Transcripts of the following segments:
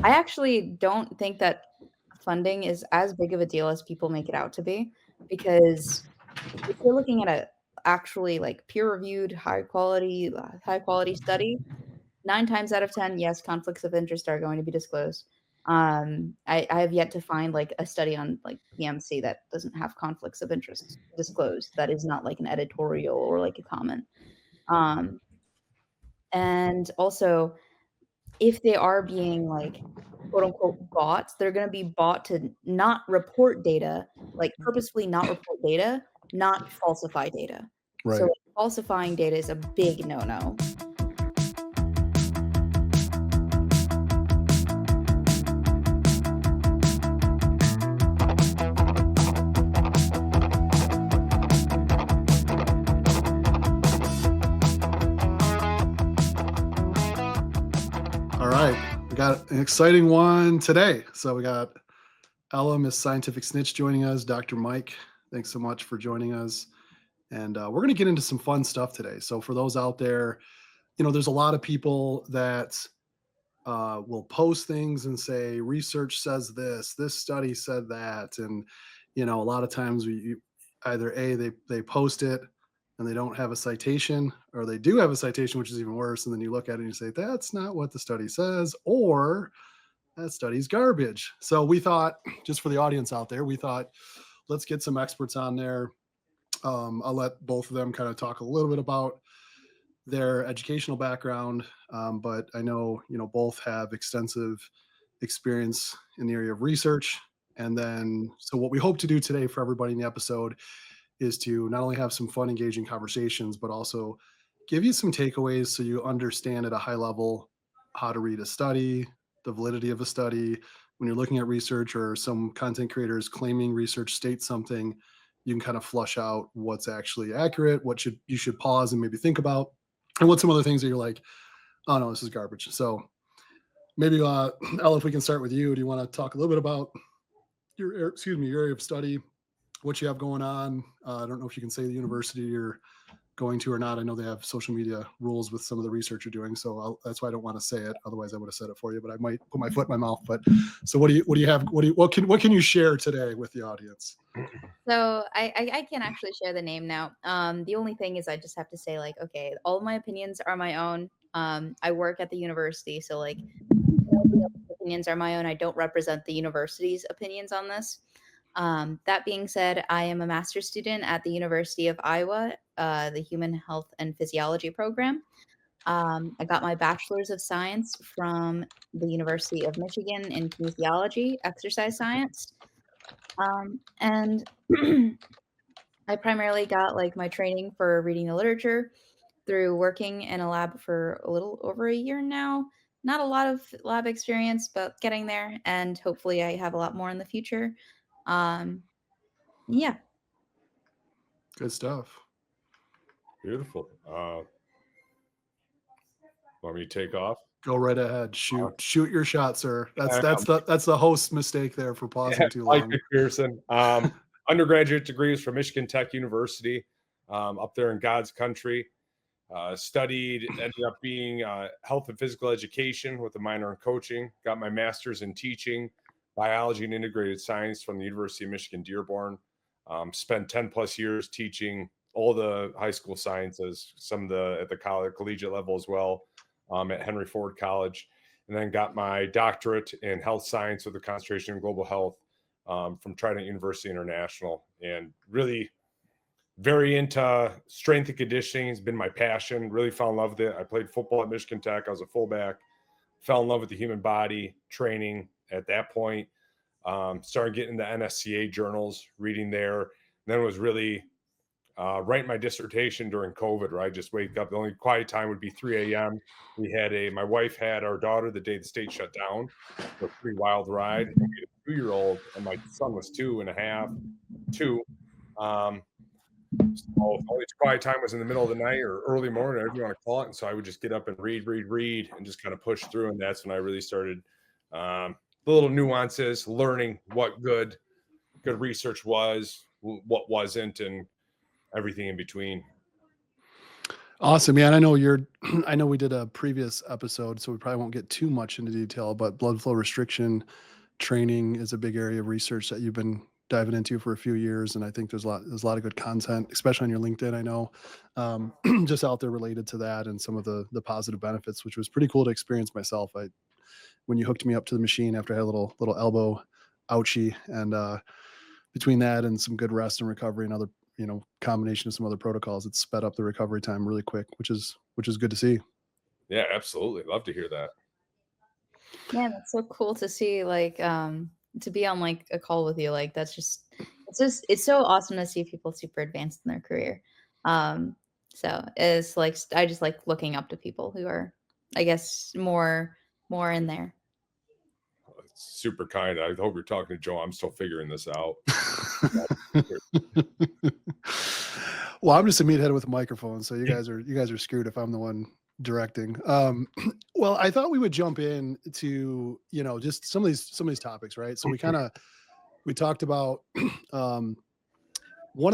I actually don't think that funding is as big of a deal as people make it out to be, because if you're looking at a actually like peer-reviewed, high quality study, 9 times out of 10, yes, conflicts of interest are going to be disclosed. I have yet to find like a study on like PMC that doesn't have conflicts of interest disclosed. That is not like an editorial or like a comment. Um, and also, if they are being like quote unquote bots, they're going to be bought to not report data, like purposefully not report data, not falsify data. So Right. falsifying data is a big no-no. All right. We got an exciting one today. So we got Ella, Miss Scientific Snitch, joining us. Dr. Mike, thanks so much for joining us. And we're going to get into some fun stuff today. So for those out there, there's a lot of people that will post things and say research says this study said that, and a lot of times either they post it and they don't have a citation, or they do have a citation, which is even worse, and then you look at it and you say that's not what the study says, or that study's garbage. So we thought, just for the audience out there, we thought let's get some experts on there. I'll let both of them kind of talk a little bit about their educational background, but I know both have extensive experience in the area of research. And then, so what we hope to do today for everybody in the episode is to not only have some fun, engaging conversations, but also give you some takeaways so you understand at a high level how to read a study, the validity of a study. When you're looking at research or some content creators claiming research states something, you can kind of flush out what's actually accurate, what you should pause and maybe think about, and what's some other things that you're like, oh no, this is garbage. So maybe Ella, if we can start with you, do you want to talk a little bit about your area of study, what you have going on? I don't know if you can say the university you're going to or not. I know they have social media rules with some of the research you're doing, so that's why I don't want to say it. Otherwise, I would have said it for you, but I might put my foot in my mouth. But so, what do you have? What can you share today with the audience? So I can't actually share the name now. The only thing is I just have to say like, okay, all of my opinions are my own. I work at the university, so like all the other opinions are my own. I don't represent the university's opinions on this. That being said, I am a master's student at the University of Iowa, the Human Health and Physiology program. I got my bachelor's of science from the University of Michigan in kinesiology, exercise science. And I primarily got like my training for reading the literature through working in a lab for a little over a year now. Not a lot of lab experience, but getting there, and hopefully I have a lot more in the future. Um, yeah. Good stuff. Beautiful. Want me to take off? Go right ahead. Shoot your shot, sir. That's Yeah, that's the host's mistake there for pausing too Mike long. MacPherson. Undergraduate degrees from Michigan Tech University, up there in God's country. Ended up being health and physical education with a minor in coaching. Got my master's in teaching, biology and integrated science from the University of Michigan Dearborn. Spent 10 plus years teaching all the high school sciences, some of the at the collegiate level as well, at Henry Ford College. And then got my doctorate in health science with a concentration in global health from Trident University International. And really very into strength and conditioning. Has been my passion. Really fell in love with it. I played football at Michigan Tech. I was a fullback. Fell in love with the human body, training at that point. Started getting the NSCA journals, reading there. And then was really writing my dissertation during COVID, where I just wake up. The only quiet time would be 3 a.m. My wife had our daughter the day the state shut down. It was a pretty wild ride. And we had a 2-year-old, and my son was 2.5, 2. So only quiet time was in the middle of the night or early morning, whatever you want to call it. And so I would just get up and read, and just kind of push through. And that's when I really started the little nuances, learning what good research was, what wasn't, and everything in between. Awesome. Yeah. And I know I know we did a previous episode, so we probably won't get too much into detail, but blood flow restriction training is a big area of research that you've been diving into for a few years. And I think there's a lot of good content, especially on your LinkedIn, I know, just out there related to that and some of the positive benefits, which was pretty cool to experience myself. When you hooked me up to the machine after I had a little elbow ouchie, and between that and some good rest and recovery and other, combination of some other protocols, it's sped up the recovery time really quick, which is good to see. Yeah, absolutely. Love to hear that. Yeah, that's so cool to see, like, to be on like a call with you. Like, it's so awesome to see people super advanced in their career. Um, so it's like I just like looking up to people who are, I guess, more in there. It's super kind. I hope you're talking to Joe. I'm still figuring this out. Well, I'm just a meathead with a microphone, so you guys are screwed if I'm the one directing. Well, I thought we would jump in to just some of these topics, right? So we talked about one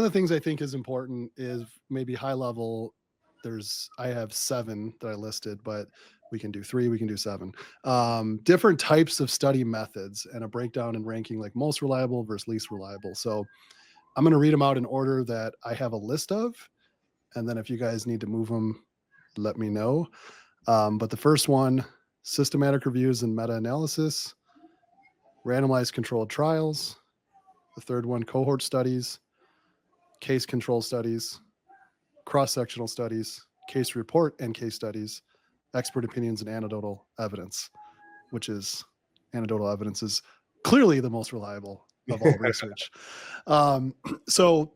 of the things I think is important is maybe high level. I have 7 that I listed, but we can do 3, we can do 7. Different types of study methods and a breakdown and ranking, like most reliable versus least reliable. So I'm going to read them out in order that I have a list of, and then if you guys need to move them, let me know. But the first one, systematic reviews and meta-analysis, randomized controlled trials. The third one, cohort studies, case control studies, cross-sectional studies, case report and case studies, expert opinions, and anecdotal evidence, which is anecdotal evidence is clearly the most reliable of all research. So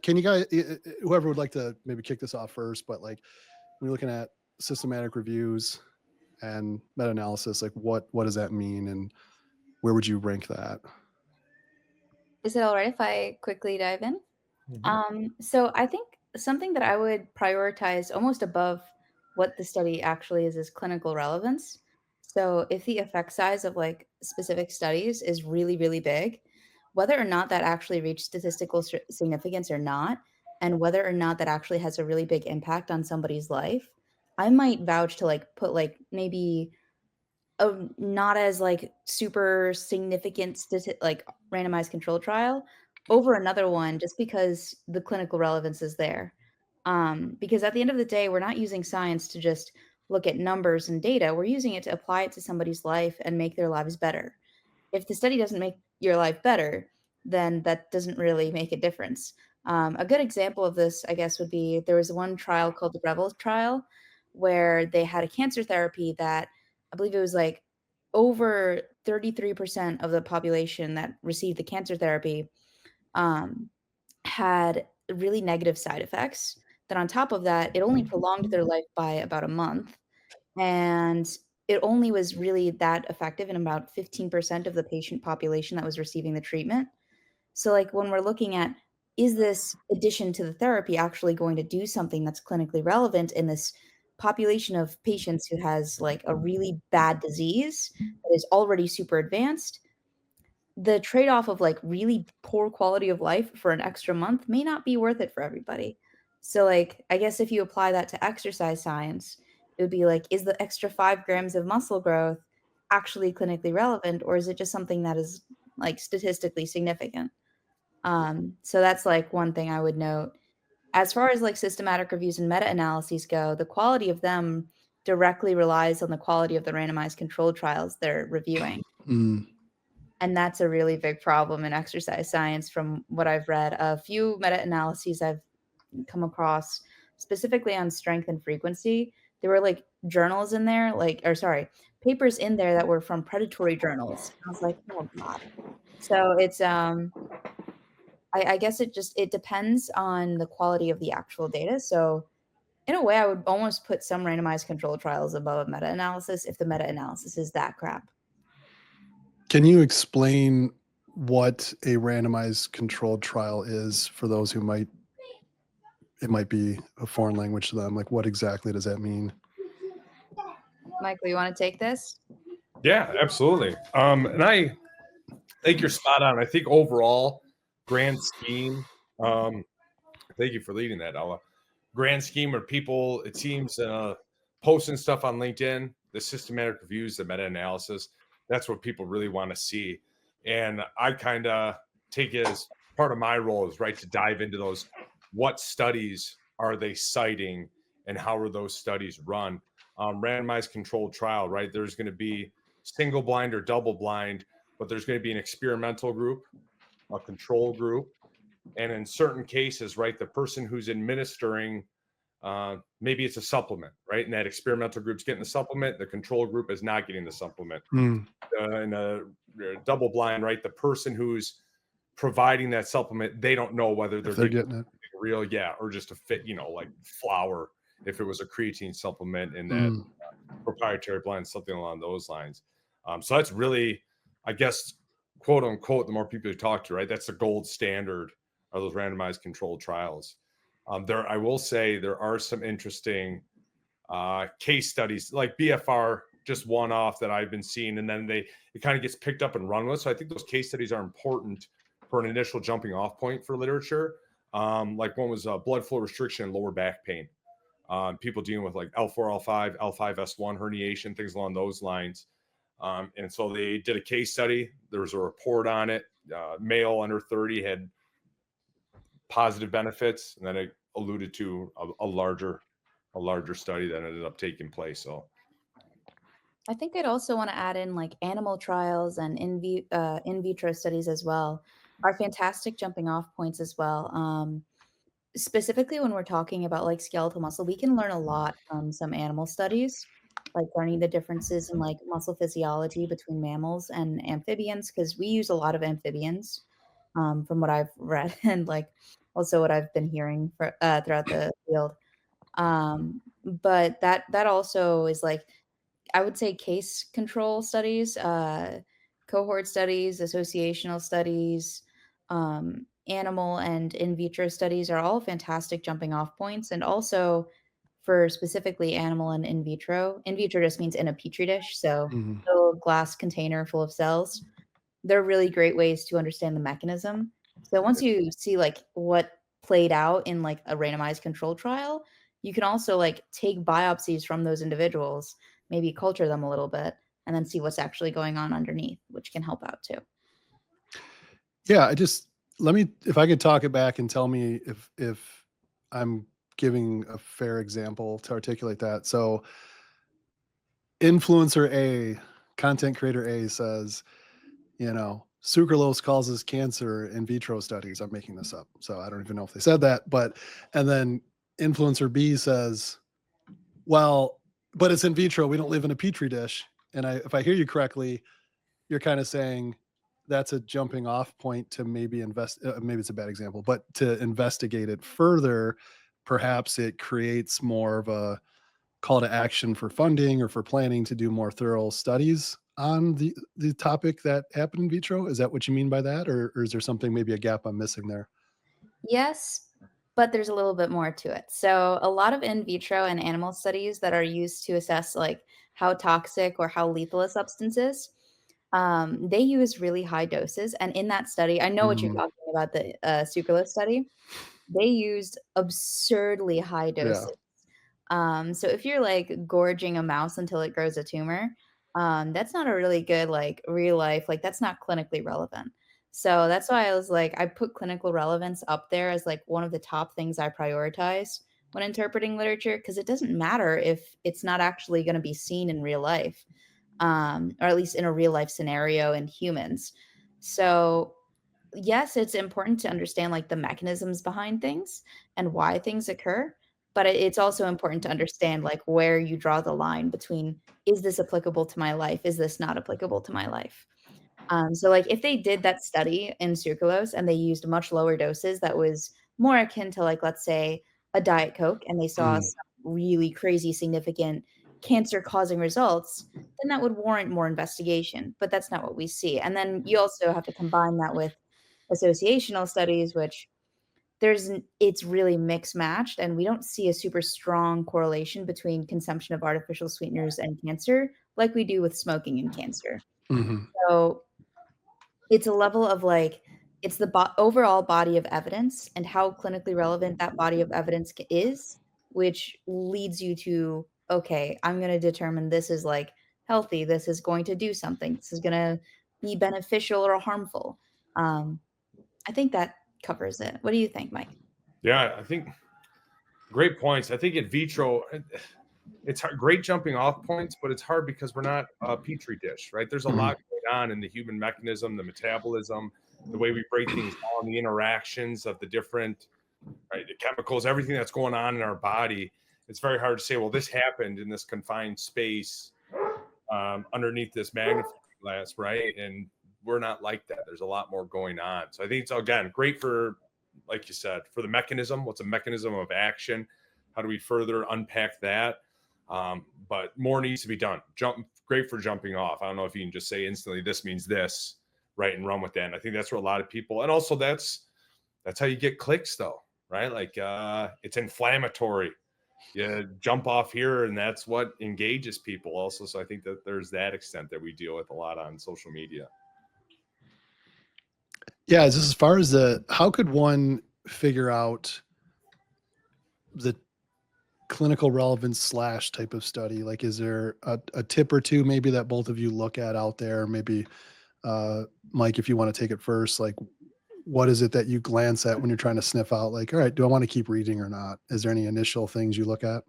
can you guys, whoever would like to maybe kick this off first, but like when you're looking at systematic reviews and meta-analysis, like what does that mean and where would you rank that? Is it all right if I quickly dive in? Mm-hmm. So I think something that I would prioritize almost above what the study actually is clinical relevance. So if the effect size of like specific studies is really, really big, whether or not that actually reached statistical significance or not, and whether or not that actually has a really big impact on somebody's life, I might vouch to like put like maybe a not as like super significant like randomized control trial over another one just because the clinical relevance is there. Because at the end of the day, we're not using science to just look at numbers and data. We're using it to apply it to somebody's life and make their lives better. If the study doesn't make your life better, then that doesn't really make a difference. A good example of this, I guess, would be there was one trial called the Rebel trial where they had a cancer therapy that I believe it was like over 33% of the population that received the cancer therapy um, had really negative side effects. Then on top of that, it only prolonged their life by about a month. And it only was really that effective in about 15% of the patient population that was receiving the treatment. So, like, when we're looking at, is this addition to the therapy actually going to do something that's clinically relevant in this population of patients who has like a really bad disease that is already super advanced? The trade-off of like really poor quality of life for an extra month may not be worth it for everybody. So, like, I guess if you apply that to exercise science, it would be like, is the extra 5 grams of muscle growth actually clinically relevant, or is it just something that is like statistically significant? So that's like one thing I would note. As far as like systematic reviews and meta-analyses go, the quality of them directly relies on the quality of the randomized controlled trials they're reviewing. Mm. And that's a really big problem in exercise science from what I've read. A few meta-analyses I've come across specifically on strength and frequency, there were like journals in there, like, or sorry, papers in there that were from predatory journals. I was like, oh God. So it's I guess it depends on the quality of the actual data. So in a way, I would almost put some randomized control trials above a meta-analysis if the meta-analysis is that crap. Can you explain what a randomized controlled trial is for those who it might be a foreign language to them? Like, what exactly does that mean? Michael, you want to take this? Yeah, absolutely. And I think you're spot on. I think overall, grand scheme, thank you for leading that, Ella. grand scheme of people, it seems, posting stuff on LinkedIn, the systematic reviews, the meta-analysis, that's what people really want to see. And I kind of take it as part of my role is right to dive into those. What studies are they citing and how are those studies run? Randomized controlled trial, right? There's going to be single blind or double blind, but there's going to be an experimental group, a control group, and in certain cases, right, the person who's administering, maybe it's a supplement, right, and that experimental group's getting the supplement, the control group is not getting the supplement. In a double blind, right, the person who's providing that supplement, they don't know whether they're getting it real, or just a fit, like flour, if it was a creatine supplement in that proprietary blend, something along those lines. So that's really, I guess, quote unquote, the more people you talk to, right, that's the gold standard of those randomized controlled trials. I will say there are some interesting case studies, like BFR, just one off that I've been seeing, and then it kind of gets picked up and run with. So I think those case studies are important for an initial jumping off point for literature. Like one was blood flow restriction and lower back pain. People dealing with like L4, L5, L5S1 herniation, things along those lines. And so they did a case study. There was a report on it. Male under 30 had positive benefits, and then it alluded to a larger study that ended up taking place. So I think I'd also want to add in like animal trials and in vitro studies as well are fantastic jumping off points as well. Specifically when we're talking about like skeletal muscle, we can learn a lot from some animal studies, like learning the differences in like muscle physiology between mammals and amphibians, because we use a lot of amphibians, from what I've read and like also what I've been hearing throughout the field. But that also is like I would say case control studies, cohort studies, associational studies, animal and in vitro studies are all fantastic jumping off points. And also for specifically animal and in vitro just means in a petri dish. So a glass container full of cells. They're really great ways to understand the mechanism. So once you see like what played out in like a randomized control trial, you can also like take biopsies from those individuals, maybe culture them a little bit, and then see what's actually going on underneath, which can help out too. Yeah, let me, if I could talk it back and tell me if I'm giving a fair example to articulate that. So influencer A, content creator A says, sucralose causes cancer in vitro studies. I'm making this up, so I don't even know if they said that, and then influencer B says, well, but it's in vitro. We don't live in a petri dish. And if I hear you correctly, you're kind of saying that's a jumping off point to maybe maybe it's a bad example, but to investigate it further. Perhaps it creates more of a call to action for funding or for planning to do more thorough studies on the topic that happened in vitro. Is that what you mean by that? Or is there something, maybe a gap I'm missing there? Yes, but there's a little bit more to it. So a lot of in vitro and animal studies that are used to assess like how toxic or how lethal a substance is, they use really high doses. And in that study, I know what you're talking about, the sucralose study. They used absurdly high doses. So if you're like gorging a mouse until it grows a tumor, that's not a really good like real life, like that's not clinically relevant. So that's why I was like, I put clinical relevance up there as like one of the top things I prioritize when interpreting literature, because it doesn't matter if it's not actually going to be seen in real life, or at least in a real life scenario in humans. So yes, it's important to understand like the mechanisms behind things and why things occur, but it's also important to understand like where you draw the line between, is this applicable to my life? Is this not applicable to my life? So like if they did that study in sucralose and they used much lower doses that was more akin to like, let's say, a Diet Coke, and they saw some really crazy significant cancer causing results, then that would warrant more investigation. But that's not what we see. And then you also have to combine that with associational studies, which it's really mixed matched, and we don't see a super strong correlation between consumption of artificial sweeteners and cancer like we do with smoking and cancer. So it's a level of like, it's the overall body of evidence and how clinically relevant that body of evidence is which leads you to, okay, I'm going to determine this is like healthy, this is going to do something, this is going to be beneficial or harmful. I think that covers it. What do you think, Mike? Yeah, I think great points. I think at Vitro, it's hard, great jumping off points, but it's hard because we're not a petri dish, right? There's a lot going on in the human mechanism, the metabolism, the way we break things down, the interactions of the different, right, the chemicals, everything that's going on in our body. It's very hard to say, well, this happened in this confined space underneath this magnifying glass, right? And we're not like that. There's a lot more going on. So I think it's, again, great for, like you said, for the mechanism. What's a mechanism of action? How do we further unpack that? But more needs to be done. Great for jumping off. I don't know if you can just say instantly, this means this, right, and run with that. And I think that's where a lot of people, and also that's how you get clicks, though, right? Like it's inflammatory. You jump off here, and that's what engages people also. So I think that there's that extent that we deal with a lot on social media. Yeah, as far as how could one figure out the clinical relevance / type of study? Like, is there a tip or two maybe that both of you look at out there? Maybe Mike, if you want to take it first, like what is it that you glance at when you're trying to sniff out, like, all right, do I want to keep reading or not? Is there any initial things you look at?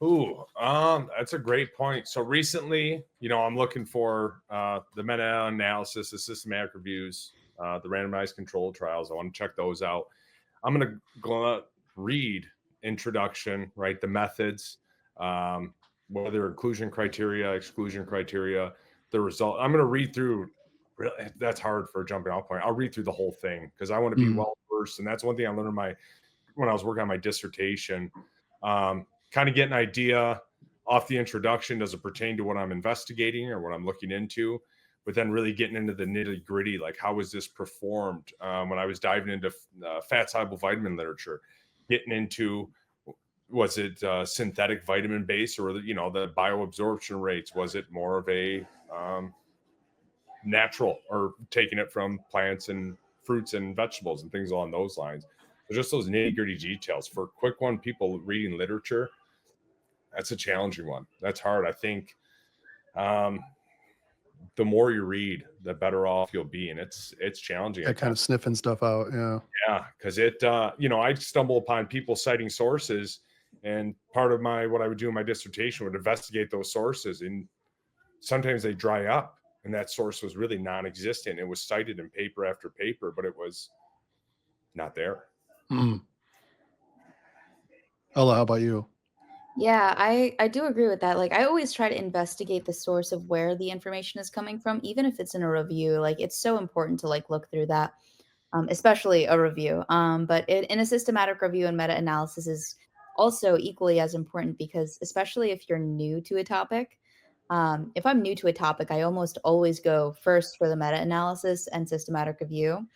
Ooh, that's a great point. So recently, I'm looking for the meta-analysis, the systematic reviews, the randomized controlled trials. I want to check those out. I'm going to go read introduction, right? The methods, whether inclusion criteria, exclusion criteria, the result. I'm going to read through. Really, that's hard for a jumping off point. I'll read through the whole thing because I want to be well versed, and that's one thing I learned when I was working on my dissertation. Kind of get an idea off the introduction. Does it pertain to what I'm investigating or what I'm looking into? But then really getting into the nitty gritty, like how was this performed? When I was diving into fat soluble vitamin literature, getting into, was it synthetic vitamin based, or the bioabsorption rates? Was it more of a natural, or taking it from plants and fruits and vegetables and things along those lines? So just those nitty gritty details. For a quick one, people reading literature, that's a challenging one. That's hard. I think the more you read, the better off you'll be. And it's challenging. Kind of sniffing stuff out. Yeah. Yeah. Cause I stumble upon people citing sources, and part of what I would do in my dissertation would investigate those sources, and sometimes they dry up, and that source was really non-existent. It was cited in paper after paper, but it was not there. Ella, how about you? Yeah, I do agree with that. Like, I always try to investigate the source of where the information is coming from, even if it's in a review. Like, it's so important to look through that, especially a review. But in a systematic review and meta-analysis is also equally as important, because especially if you're new to a topic, if I'm new to a topic, I almost always go first for the meta-analysis and systematic review.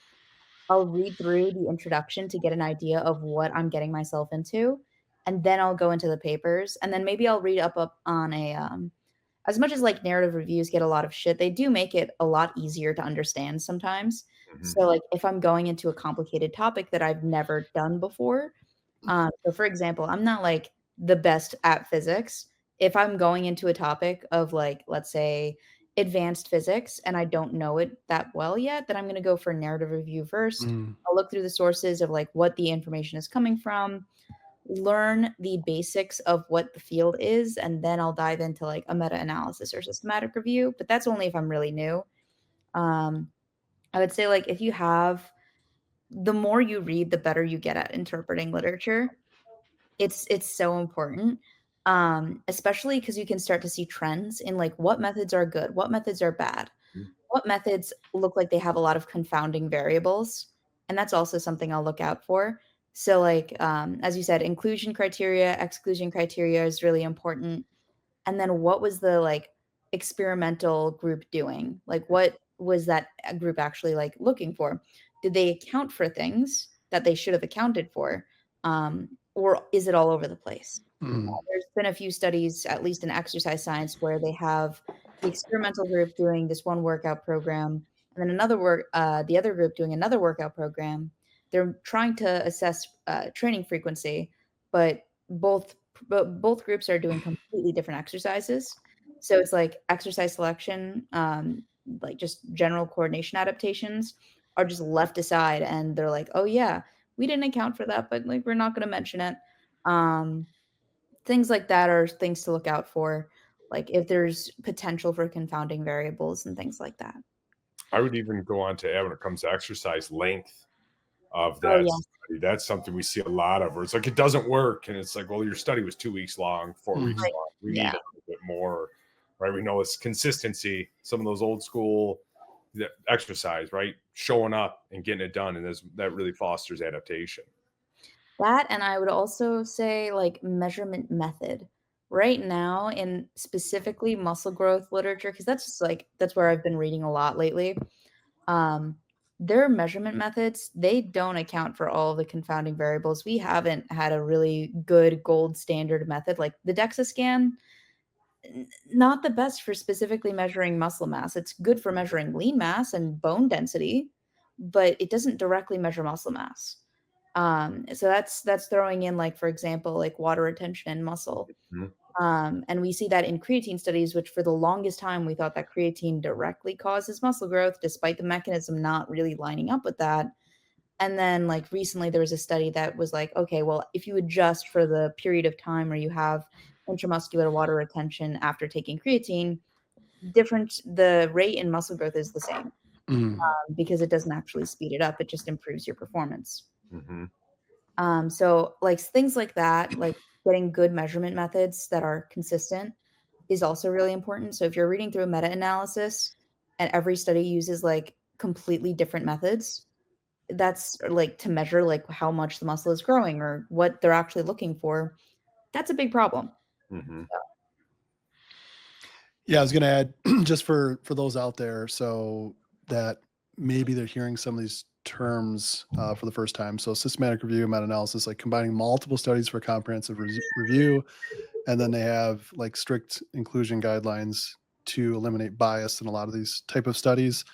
I'll read through the introduction to get an idea of what I'm getting myself into, and then I'll go into the papers, and then maybe I'll read up on as much as narrative reviews get a lot of shit, they do make it a lot easier to understand sometimes. So if I'm going into a complicated topic that I've never done before, so for example, I'm not the best at physics. If I'm going into a topic of let's say advanced physics and I don't know it that well yet, then I'm going to go for narrative review first. I'll look through the sources of what the information is coming from, learn the basics of what the field is, and then I'll dive into a meta-analysis or systematic review. But that's only if I'm really new. I would say if you have, the more you read, the better you get at interpreting literature. It's so important, especially because you can start to see trends in what methods are good, what methods are bad, what methods look like they have a lot of confounding variables, and that's also something I'll look out for. So as you said, inclusion criteria, exclusion criteria is really important. And then what was the experimental group doing? What was that group actually looking for? Did they account for things that they should have accounted for? Or is it all over the place? There's been a few studies, at least in exercise science, where they have the experimental group doing this one workout program, and then the other group doing another workout program. They're trying to assess training frequency, but both groups are doing completely different exercises. So it's like exercise selection, like just general coordination adaptations are just left aside, and they're like, oh yeah, we didn't account for that, but like we're not going to mention it. Um, Things like that are things to look out for, like if there's potential for confounding variables and things like that. I would even go on to add when it comes to exercise length of Oh that yeah, study. That's something we see a lot of where it's like it doesn't work. And it's like, well, your study was 2 weeks long, 4 weeks right. long. We need Yeah. a little bit more, right? We know it's consistency, some of those old school exercise, right? Showing up and getting it done. And that really fosters adaptation. That, and I would also say, like, measurement method. Right now, in specifically muscle growth literature, because that's just, like that's where I've been reading a lot lately, um, their measurement methods, they don't account for all of the confounding variables. We haven't had a really good gold standard method, like the DEXA scan, not the best for specifically measuring muscle mass. It's good for measuring lean mass and bone density, but it doesn't directly measure muscle mass. So that's throwing in, like, for example, like water retention and muscle. Mhm. And we see that in creatine studies, which for the longest time we thought that creatine directly causes muscle growth, despite the mechanism not really lining up with that. And then, like, recently there was a study that was like, okay, well, if you adjust for the period of time where you have intramuscular water retention after taking creatine, the rate in muscle growth is the same, Mm. because it doesn't actually speed it up, it just improves your performance. Mm-hmm. So like things like that, like getting good measurement methods that are consistent is also really important. So if you're reading through a meta-analysis and every study uses like completely different methods, that's like to measure like how much the muscle is growing or what they're actually looking for, that's a big problem. Mm-hmm. Yeah, I was going to add just for those out there, so that maybe they're hearing some of these terms for the first time. So systematic review, meta-analysis, like combining multiple studies for comprehensive review, and then they have like strict inclusion guidelines to eliminate bias in a lot of these type of studies.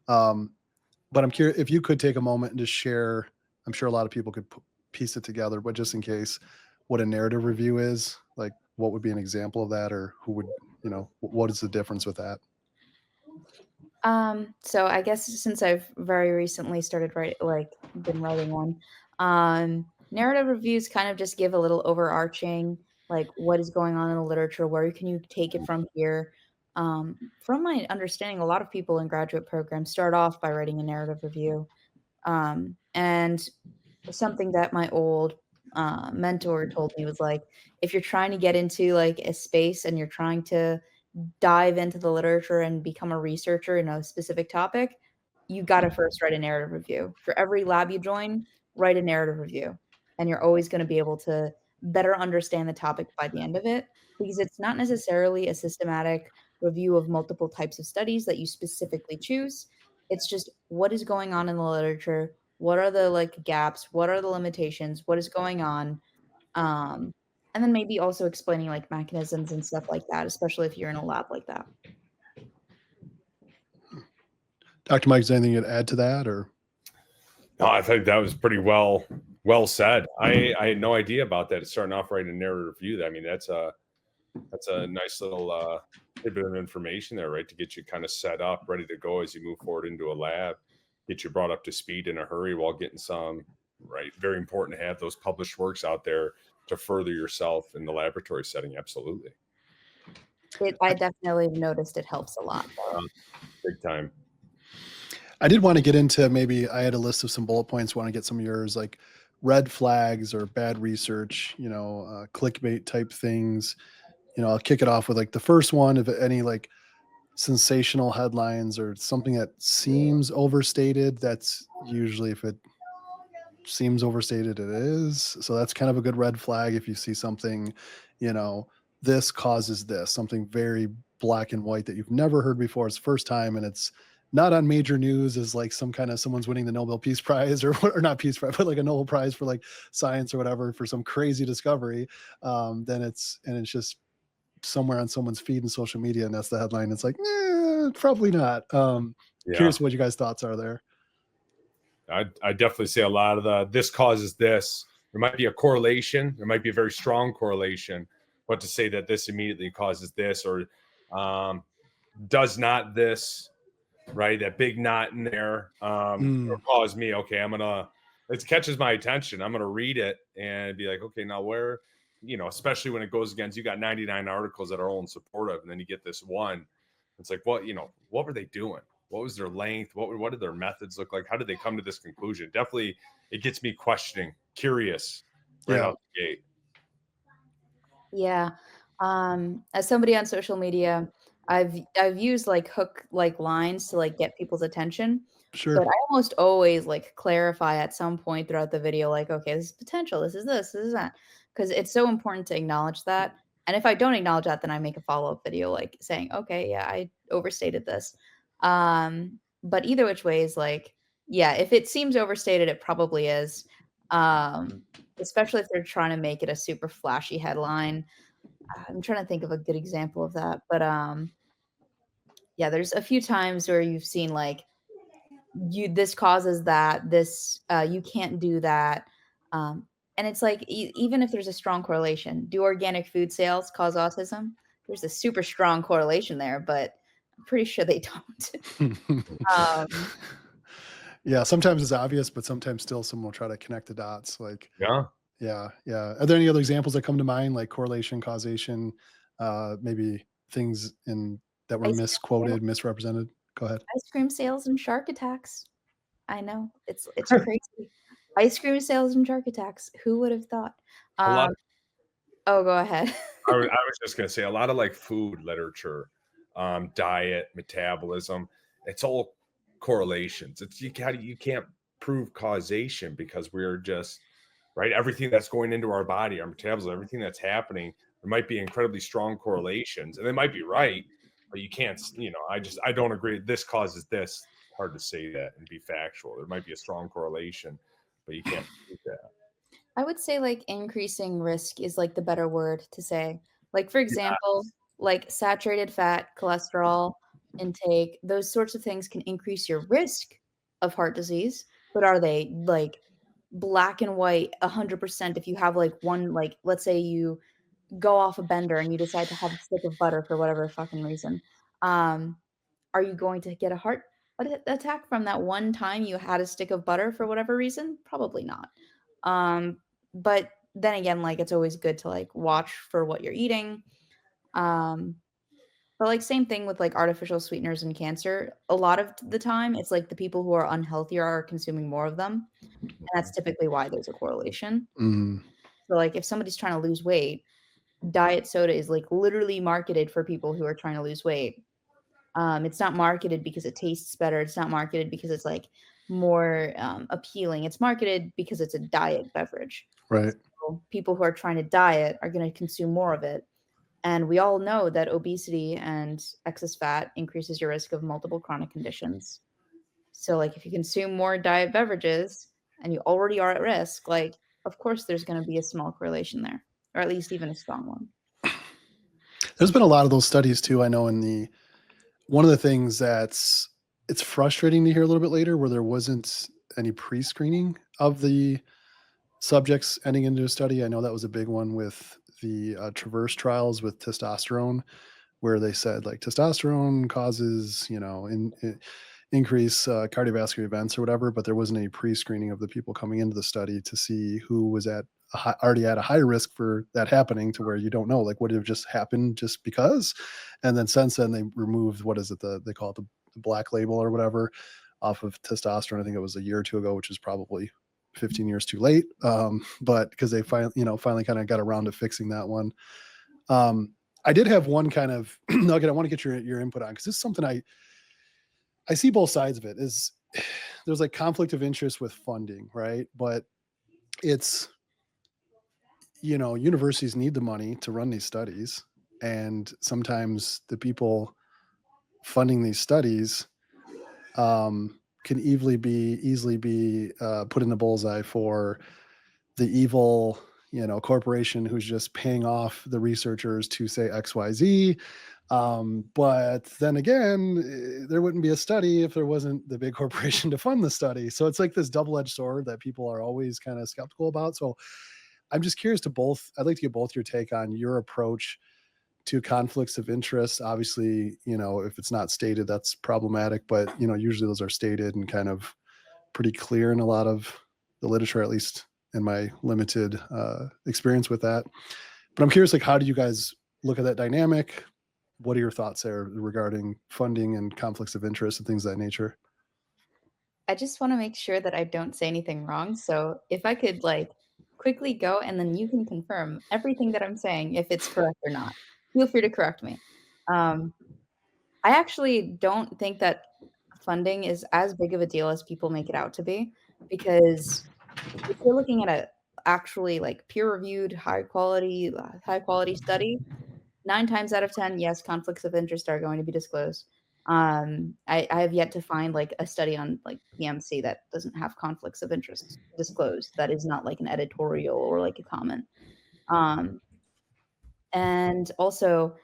But I'm curious if you could take a moment and just share. I'm sure a lot of people could piece it together, but just in case, what a narrative review is, like what would be an example of that, or who would, what is the difference with that? So I guess since I've very recently started been writing one, narrative reviews kind of just give a little overarching, like what is going on in the literature, where can you take it from here. From my understanding, a lot of people in graduate programs start off by writing a narrative review. And something that my old mentor told me was like, if you're trying to get into like a space and you're trying to dive into the literature and become a researcher in a specific topic, you got to first write a narrative review. For every lab you join, write a narrative review. And you're always going to be able to better understand the topic by the end of it, because it's not necessarily a systematic review of multiple types of studies that you specifically choose. It's just what is going on in the literature, what are the like gaps, what are the limitations, what is going on, um, and then maybe also explaining like mechanisms and stuff like that, especially if you're in a lab like that. Dr. Mike, is there anything you'd add to that, or? No, I think that was pretty well said. I had no idea about that. It's starting off writing a narrative review. I mean, that's a nice little bit of information there, right? To get you kind of set up, ready to go as you move forward into a lab, get you brought up to speed in a hurry while getting some, right? Very important to have those published works out there to further yourself in the laboratory setting. Absolutely. I definitely noticed it helps a lot. Big time. I did want to get into, maybe I had a list of some bullet points, want to get some of yours, like red flags or bad research, clickbait type things. I'll kick it off with like the first one, if any like sensational headlines or something that seems overstated. That's usually, if it seems overstated, it is. So that's kind of a good red flag. If you see something, this causes this, something very black and white that you've never heard before, it's first time, and it's not on major news as like some kind of someone's winning the Nobel Peace Prize or not Peace Prize, but like a Nobel Prize for like science or whatever for some crazy discovery. Then it's just somewhere on someone's feed in social media, and that's the headline. It's like, probably not. Curious what you guys' thoughts are there. I definitely say a lot of this causes this there might be a correlation, there might be a very strong correlation, but to say that this immediately causes this, or does not this, right? That big knot in there will cause me, okay, it catches my attention. I'm going to read it and be like, okay, now where, especially when it goes against, you got 99 articles that are all in support of, and then you get this one. It's like, what were they doing? What was their length? What did their methods look like? How did they come to this conclusion? Definitely, it gets me questioning, curious right out the gate. Yeah. As somebody on social media, I've used like hook like lines to like get people's attention. Sure. But I almost always like clarify at some point throughout the video, like, okay, this is potential, this is this is that. Because it's so important to acknowledge that. And if I don't acknowledge that, then I make a follow-up video like saying, okay, yeah, I overstated this. But either which way is like, yeah, if it seems overstated, it probably is. Especially if they're trying to make it a super flashy headline. I'm trying to think of a good example of that, but yeah, there's a few times where you've seen like this causes that, this you can't do that, and it's like even if there's a strong correlation, do organic food sales cause autism? There's a super strong correlation there, but I'm pretty sure they don't. Yeah, sometimes it's obvious, but sometimes still someone will try to connect the dots. Like, Yeah. Are there any other examples that come to mind, like correlation, causation, maybe things that were misquoted, misrepresented? Go ahead. Ice cream sales and shark attacks. I know it's crazy. Ice cream sales and shark attacks. Who would have thought? Oh, go ahead. I was just going to say, a lot of like food literature, diet, metabolism, it's all correlations. You can't prove causation, because we're just, right, everything that's going into our body, our metabolism, everything that's happening, there might be incredibly strong correlations, and they might be right, but you can't, I don't agree this causes this. Hard to say that and be factual. There might be a strong correlation, but you can't prove that. I would say like increasing risk is like the better word to say. Like, for example, like saturated fat, cholesterol intake, those sorts of things can increase your risk of heart disease. But are they like black and white 100% if you have like one, like, let's say you go off a bender and you decide to have a stick of butter for whatever fucking reason. Are you going to get a heart attack from that one time you had a stick of butter for whatever reason? Probably not. But then again, like it's always good to like watch for what you're eating. But like same thing with like artificial sweeteners and cancer. A lot of the time, it's like the people who are unhealthier are consuming more of them, and that's typically why there's a correlation. So like if somebody's trying to lose weight, diet soda is like literally marketed for people who are trying to lose weight. It's not marketed because it tastes better. It's not marketed because it's like more appealing. It's marketed because it's a diet beverage. Right. So people who are trying to diet are going to consume more of it. And we all know that obesity and excess fat increases your risk of multiple chronic conditions. So like if you consume more diet beverages and you already are at risk, like of course there's going to be a small correlation there, or at least even a strong one. There's been a lot of those studies too. I know one of the things it's frustrating to hear a little bit later, where there wasn't any pre-screening of the subjects ending into a study. I know that was a big one with the Traverse trials with testosterone, where they said like testosterone causes, increase cardiovascular events or whatever, but there wasn't any pre-screening of the people coming into the study to see who was already at a high risk for that happening, to where you don't know, like, would it have just happened just because? And then since then they removed, what is it, they call it the black label or whatever off of testosterone. I think it was a year or two ago, which is probably 15 years too late. But because they finally kind of got around to fixing that one. I did have one kind of nugget I want to get your input on, because this is something I see both sides of it. Is there's like conflict of interest with funding, right? But it's, universities need the money to run these studies, and sometimes the people funding these studies can easily be put in the bullseye for the evil, corporation who's just paying off the researchers to say XYZ. But then again, there wouldn't be a study if there wasn't the big corporation to fund the study. So it's like this double-edged sword that people are always kind of skeptical about. So I'm just curious I'd like to get both your take on your approach to conflicts of interest. Obviously, if it's not stated, that's problematic, but usually those are stated and kind of pretty clear in a lot of the literature, at least in my limited experience with that. But I'm curious, like, how do you guys look at that dynamic? What are your thoughts there regarding funding and conflicts of interest and things of that nature? I just want to make sure that I don't say anything wrong. So if I could like quickly go and then you can confirm everything that I'm saying, if it's correct or not. Feel free to correct me. Um, I actually don't think that funding is as big of a deal as people make it out to be, because if you're looking at a actually like peer-reviewed, high quality study, 9 times out of 10, yes, conflicts of interest are going to be disclosed. I have yet to find like a study on like PMC that doesn't have conflicts of interest disclosed. That is not like an editorial or like a comment. Um, and also,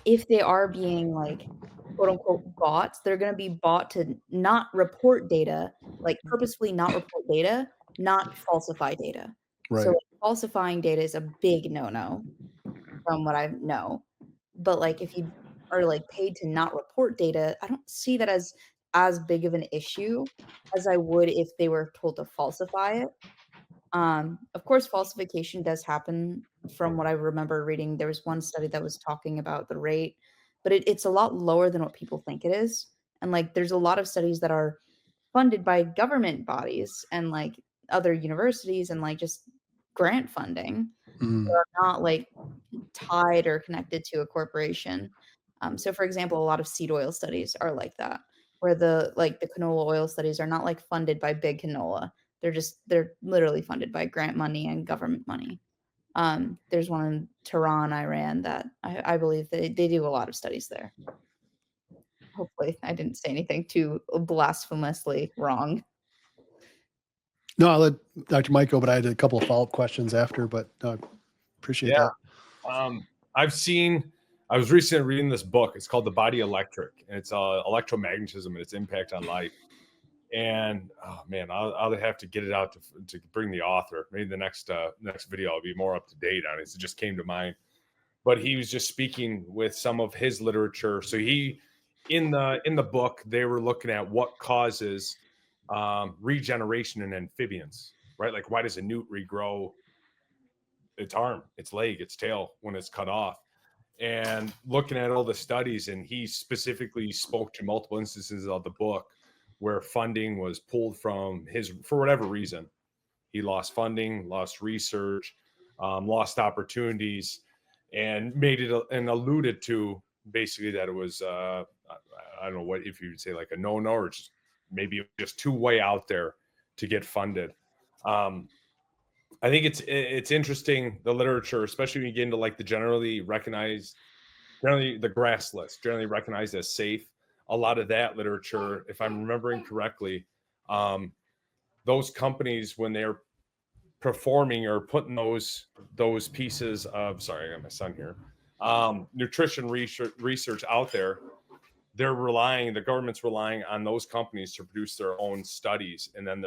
if they are being like quote unquote bots, they're going to be bought to not report data, like purposefully not report data, not falsify data. So Right. like, falsifying data is a big no-no from what I know. But like if you are like paid to not report data, I don't see that as big of an issue as I would if they were told to falsify it. Of course, falsification does happen. From what I remember reading, there was one study that was talking about the rate, but it's a lot lower than what people think it is. And like, there's a lot of studies that are funded by government bodies and like other universities and like just grant funding that Mm, are not like tied or connected to a corporation. So, for example, a lot of seed oil studies are like that, where the canola oil studies are not like funded by big canola. They're literally funded by grant money and government money. There's one in Tehran, Iran that I believe they do a lot of studies there. Hopefully, I didn't say anything too blasphemously wrong. no, I'll let Dr. Mike go, but I had a couple of follow-up questions after, but appreciate Yeah. that. I was recently reading this book. It's called The Body Electric, and it's electromagnetism and its impact on life. And oh man, I'll have to get it out to bring the author. Maybe the next video I'll be more up to date on it. It just came to mind. But he was just speaking with some of his literature. So he in the book they were looking at what causes regeneration in amphibians, right? Like why does a newt regrow its arm, its leg, its tail when it's cut off? And looking at all the studies, and he specifically spoke to multiple instances of the book where funding was pulled from his for whatever reason. He lost funding, lost research, lost opportunities, and made it and alluded to basically that it was I don't know what if you would say like a no or just maybe just too way out there to get funded. I think it's interesting, the literature, especially when you get into like the generally the grass list, generally recognized as safe. A lot of that literature, if I'm remembering correctly, those companies when they're performing or putting those pieces of sorry, I got my son here, nutrition research out there, the government's relying on those companies to produce their own studies, and then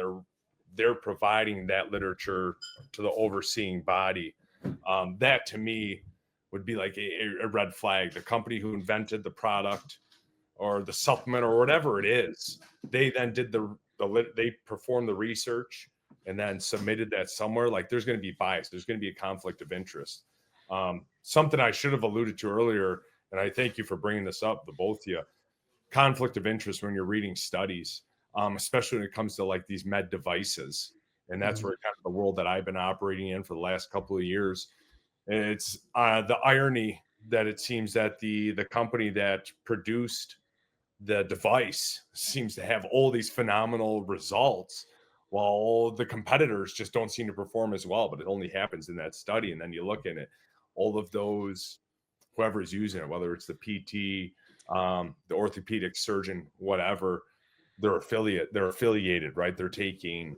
they're providing that literature to the overseeing body. That to me would be like a red flag. The company who invented the product or the supplement or whatever it is, they then did they performed the research and then submitted that somewhere. Like there's going to be bias. There's going to be a conflict of interest. Something I should have alluded to earlier, and I thank you for bringing this up, the both of you. Conflict of interest when you're reading studies, especially when it comes to like these med devices. And that's where kind of the world that I've been operating in for the last couple of years. It's the irony that it seems that the company that produced the device seems to have all these phenomenal results while the competitors just don't seem to perform as well. But it only happens in that study. And then you look at it, all of those, whoever's using it, whether it's the PT, the orthopedic surgeon, whatever, they're affiliated, right? They're taking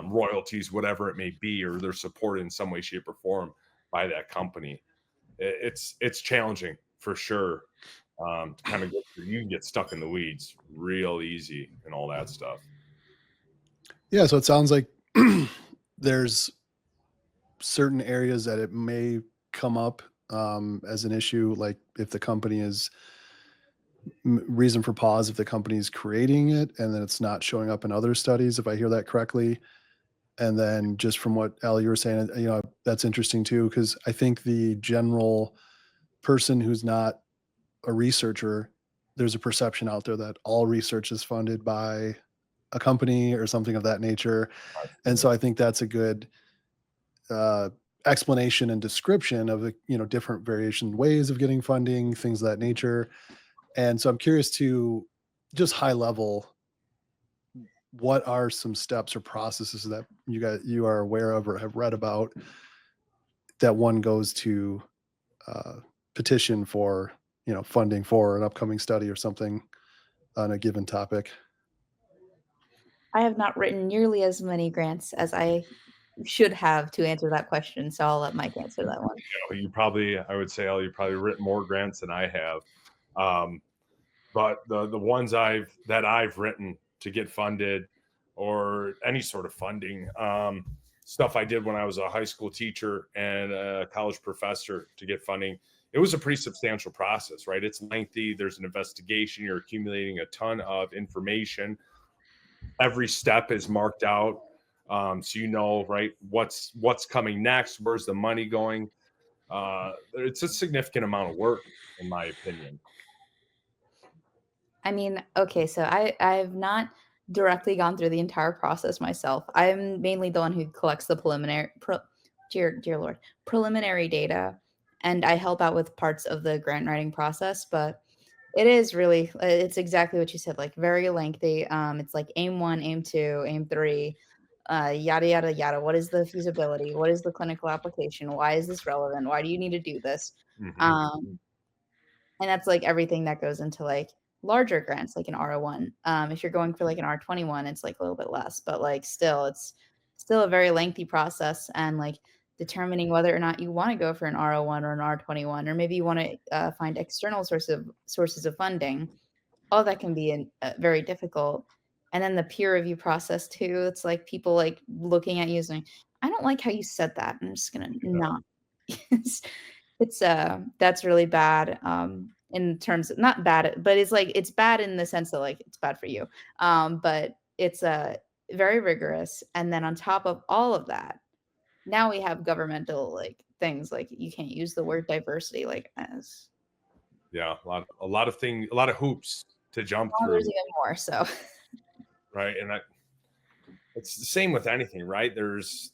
royalties, whatever it may be, or they're supported in some way, shape, or form by that company. It's challenging for sure. To kind of you can get stuck in the weeds real easy and all that stuff. Yeah, so it sounds like there's certain areas that it may come up as an issue, like if the company is reason for pause if the company is creating it and then it's not showing up in other studies, if I hear that correctly. And then just from what Ellie, you were saying, that's interesting too, because I think the general person who's not a researcher, there's a perception out there that all research is funded by a company or something of that nature. And so I think that's a good explanation and description of the different variation ways of getting funding, things of that nature. And so I'm curious to just high level, what are some steps or processes that you are aware of or have read about that one goes to petition for funding for an upcoming study or something on a given topic? I have not written nearly as many grants as I should have to answer that question, so I'll let Mike answer that one. I would say, you've probably written more grants than I have. But the ones that I've written to get funded or any sort of funding, stuff I did when I was a high school teacher and a college professor to get funding, it was a pretty substantial process, right? It's lengthy. There's an investigation. You're accumulating a ton of information. Every step is marked out. So right, what's coming next, where's the money going. It's a significant amount of work, in my opinion. I mean, okay, so I've not directly gone through the entire process myself. I'm mainly the one who collects the dear Lord, preliminary data, and I help out with parts of the grant writing process, but it is really it's exactly what you said, like very lengthy. It's like aim 1, aim 2, aim 3, yada yada yada. What is the feasibility? What is the clinical application? Why is this relevant? Why do you need to do this? Mm-hmm. And that's like everything that goes into like larger grants, like an R01. If you're going for like an R21, it's like a little bit less, but like still, it's still a very lengthy process. And like determining whether or not you want to go for an R01 or an R21, or maybe you want to find external sources of funding. All that can be very difficult. And then the peer review process too. It's like people like looking at you saying, "I don't like how you said that. I'm just gonna not." It's that's really bad in terms of not bad, but it's like it's bad in the sense that like it's bad for you. But it's very rigorous. And then on top of all of that, now we have governmental like things like you can't use the word diversity like as a lot of things, a lot of hoops to jump through. there's even more. So right, and it's the same with anything, right? There's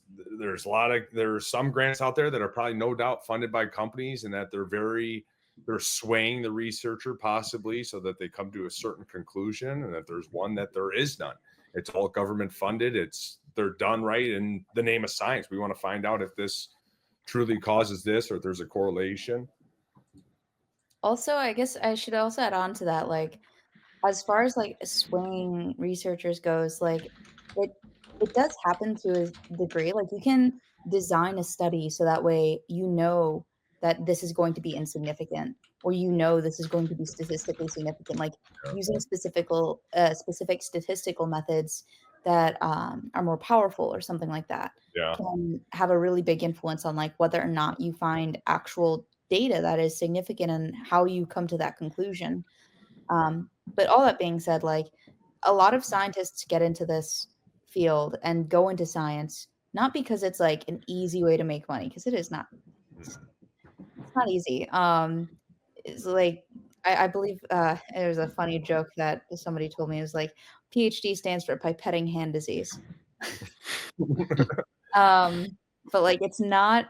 some grants out there that are probably no doubt funded by companies, and that they're swaying the researcher possibly so that they come to a certain conclusion, and that there's one that there is none. It's all government funded. They're done right in the name of science. We want to find out if this truly causes this or if there's a correlation. also, I guess I should also add on to that, like as far as like swaying researchers goes, like it it does happen to a degree. Like you can design a study so that way you know that this is going to be insignificant, or you know this is going to be statistically significant. Like using specific statistical methods that are more powerful or something like that Yeah. can have a really big influence on like whether or not you find actual data that is significant and how you come to that conclusion. But all that being said, like a lot of scientists get into this field and go into science not because it's like an easy way to make money, because it is not. It's not easy. It's like I believe there's a funny joke that somebody told me. It was like PhD stands for pipetting hand disease. But like it's not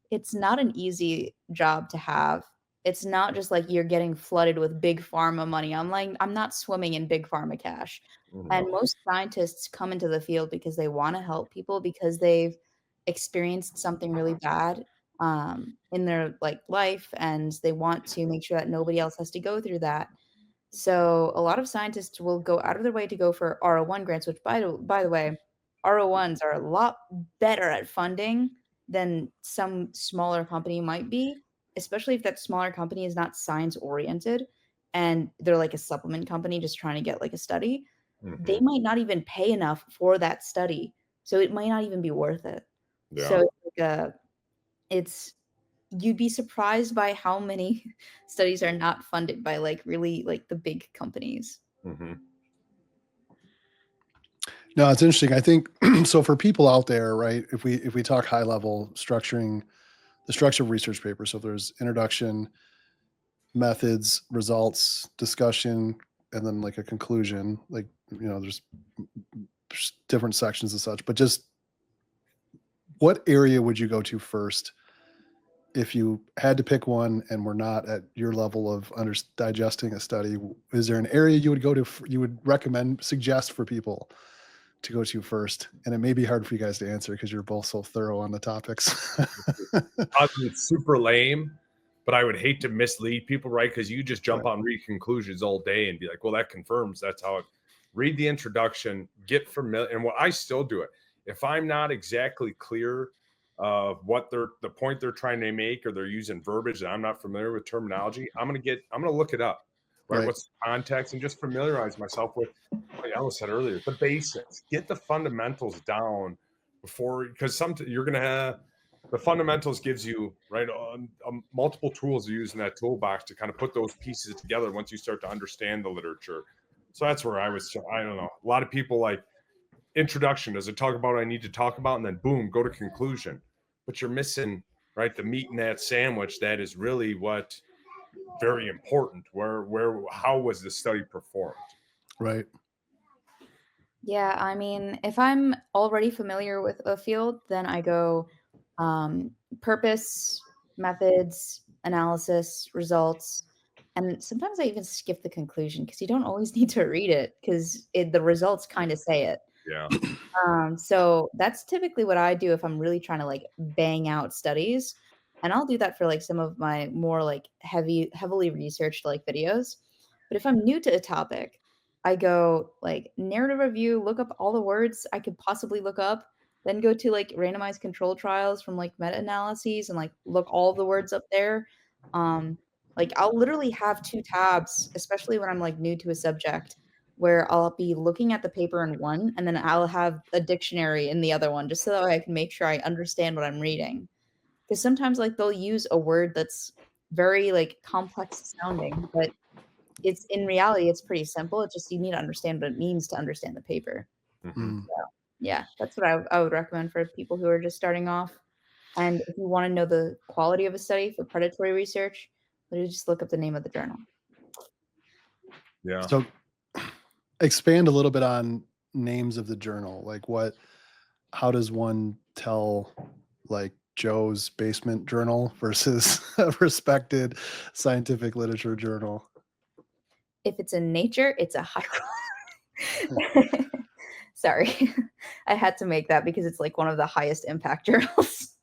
an easy job to have. It's not just like you're getting flooded with big pharma money. I'm not swimming in big pharma cash. And most scientists come into the field because they want to help people, because they've experienced something really bad in their like life, and they want to make sure that nobody else has to go through that. So a lot of scientists will go out of their way to go for R01 grants, which by the way, RO1s are a lot better at funding than some smaller company might be, especially if that smaller company is not science oriented and they're like a supplement company just trying to get like a study. They might not even pay enough for that study, so it might not even be worth it. Yeah. So it's you'd be surprised by how many studies are not funded by like really like the big companies. No, it's interesting. I think so for people out there, right? If we talk high level structuring, the structure of research papers. So there's introduction, methods, results, discussion, and then like a conclusion. Like, there's different sections and such. But just what area would you go to first if you had to pick one and were not at your level of digesting a study? Is there an area you would go to, you would recommend, suggest for people to go to first? And it may be hard for you guys to answer because you're both so thorough on the topics. It's super lame, but I would hate to mislead people, right? Because you just jump on read conclusions all day and be like, well, that confirms that's how it. Read the introduction, get familiar. And what I still do it, if I'm not exactly clear of what the point they're trying to make, or they're using verbiage that I'm not familiar with terminology, I'm gonna look it up, right? What's the context, and just familiarize myself with, like I said earlier, the basics. Get the fundamentals down before, because you're gonna have the fundamentals gives you multiple tools to use in that toolbox to kind of put those pieces together once you start to understand the literature. So that's where I don't know. A lot of people like introduction. Does it talk about what I need to talk about? And then boom, go to conclusion. But you're missing, right, the meat in that sandwich. That is really what very important. How was the study performed? Right. Yeah, I mean, if I'm already familiar with a field, then I go purpose, methods, analysis, results, and sometimes I even skip the conclusion because you don't always need to read it because the results kind of say it. Yeah. So that's typically what I do if I'm really trying to like bang out studies. And I'll do that for like some of my more like heavily researched like videos. But if I'm new to a topic, I go like narrative review, look up all the words I could possibly look up, then go to like randomized control trials from like meta-analyses and like look all the words up there. Like I'll literally have two tabs, especially when I'm like new to a subject, where I'll be looking at the paper in one and then I'll have a dictionary in the other one just so that I can make sure I understand what I'm reading. Because sometimes like they'll use a word that's very like complex sounding, but it's in reality it's pretty simple. It's just you need to understand what it means to understand the paper. Mm. So yeah, that's what I would recommend for people who are just starting off. And if you want to know the quality of a study for predatory research, literally just look up the name of the journal. Yeah. So expand a little bit on names of the journal. Like how does one tell like Joe's basement journal versus a respected scientific literature journal? If it's in Nature, it's a high quality. Sorry, I had to make that because it's like one of the highest impact journals.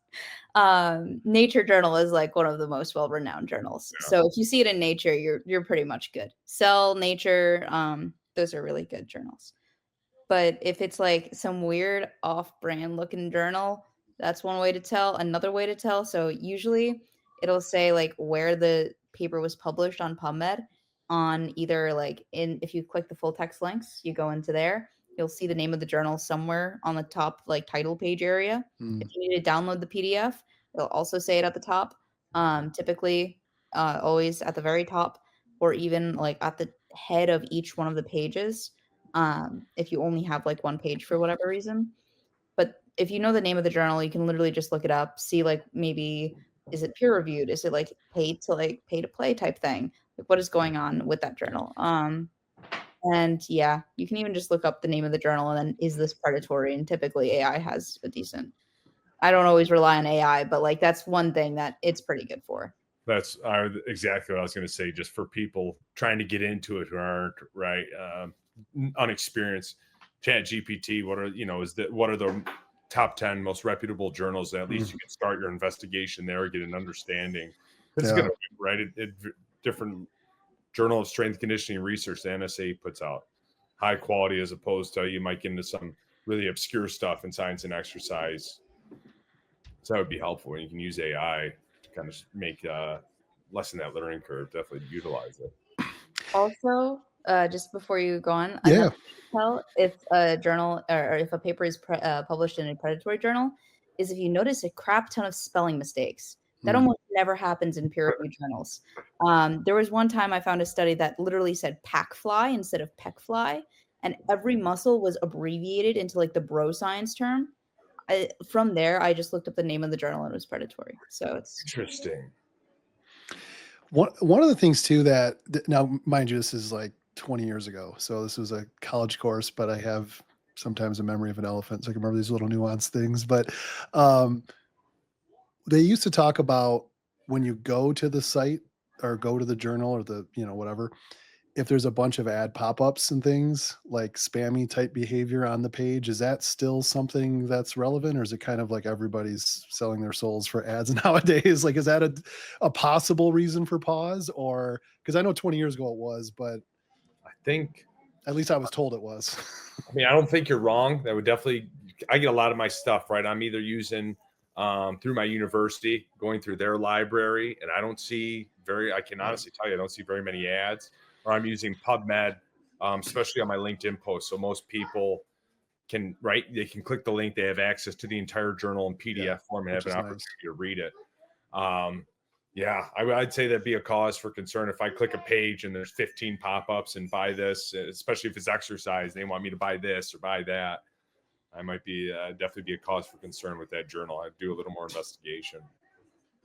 Nature Journal is like one of the most well-renowned journals. Yeah. So if you see it in Nature, you're pretty much good. Cell, Nature, those are really good journals. But if it's like some weird off-brand looking journal, that's one way to tell. Another way to tell, so usually it'll say like where the paper was published on PubMed on either like if you click the full text links, you go into there, you'll see the name of the journal somewhere on the top like title page area. If you need to download the PDF, it'll also say it at the top. Typically, always at the very top, or even like at the head of each one of the pages. If you only have like one page for whatever reason. But if you know the name of the journal, you can literally just look it up, see like maybe is it peer reviewed? Is it like pay to play type thing? Like what is going on with that journal? And yeah, you can even just look up the name of the journal and then is this predatory? And typically AI has a decent. I don't always rely on AI, but like that's one thing that it's pretty good for. That's exactly what I was going to say. Just for people trying to get into it who aren't unexperienced, ChatGPT. What are the top 10 most reputable journals? At least you can start your investigation there, get an understanding. It's going to right. Different Journal of Strength Conditioning Research, the NSA puts out high quality, as opposed to you might get into some really obscure stuff in science and exercise. So that would be helpful. And you can use AI to kind of make lessen that learning curve. Definitely utilize it. Also, just before you go on, Yeah. another tell if a journal or if a paper is published in a predatory journal is if you notice a crap ton of spelling mistakes. That almost never happens in peer-reviewed journals. There was one time I found a study that literally said pack fly instead of peck fly, and every muscle was abbreviated into like the bro science term. From there, I just looked up the name of the journal and it was predatory. So it's Interesting. One of the things too that now, mind you, this is like 20 years ago, so this was a college course, but I have sometimes a memory of an elephant, so I can remember these little nuanced things. But they used to talk about when you go to the site or go to the journal or the whatever, if there's a bunch of ad pop-ups and things like spammy type behavior on the page, is that still something that's relevant, or is it kind of like everybody's selling their souls for ads nowadays? Like, is that a possible reason for pause? Or because I know 20 years ago it was, but I think at least I was told it was. I mean, I don't think you're wrong. That would definitely, I get a lot of my stuff, right? I'm either using through my university, going through their library, and I can honestly tell you, I don't see very many ads, or I'm using PubMed, especially on my LinkedIn posts. So most people they can click the link, they have access to the entire journal in PDF form and have an opportunity to read it. Yeah, I'd say that'd be a cause for concern if I click a page and there's 15 pop-ups and buy this, especially if it's exercise, they want me to buy this or buy that. I might be definitely be a cause for concern with that journal. I'd do a little more investigation.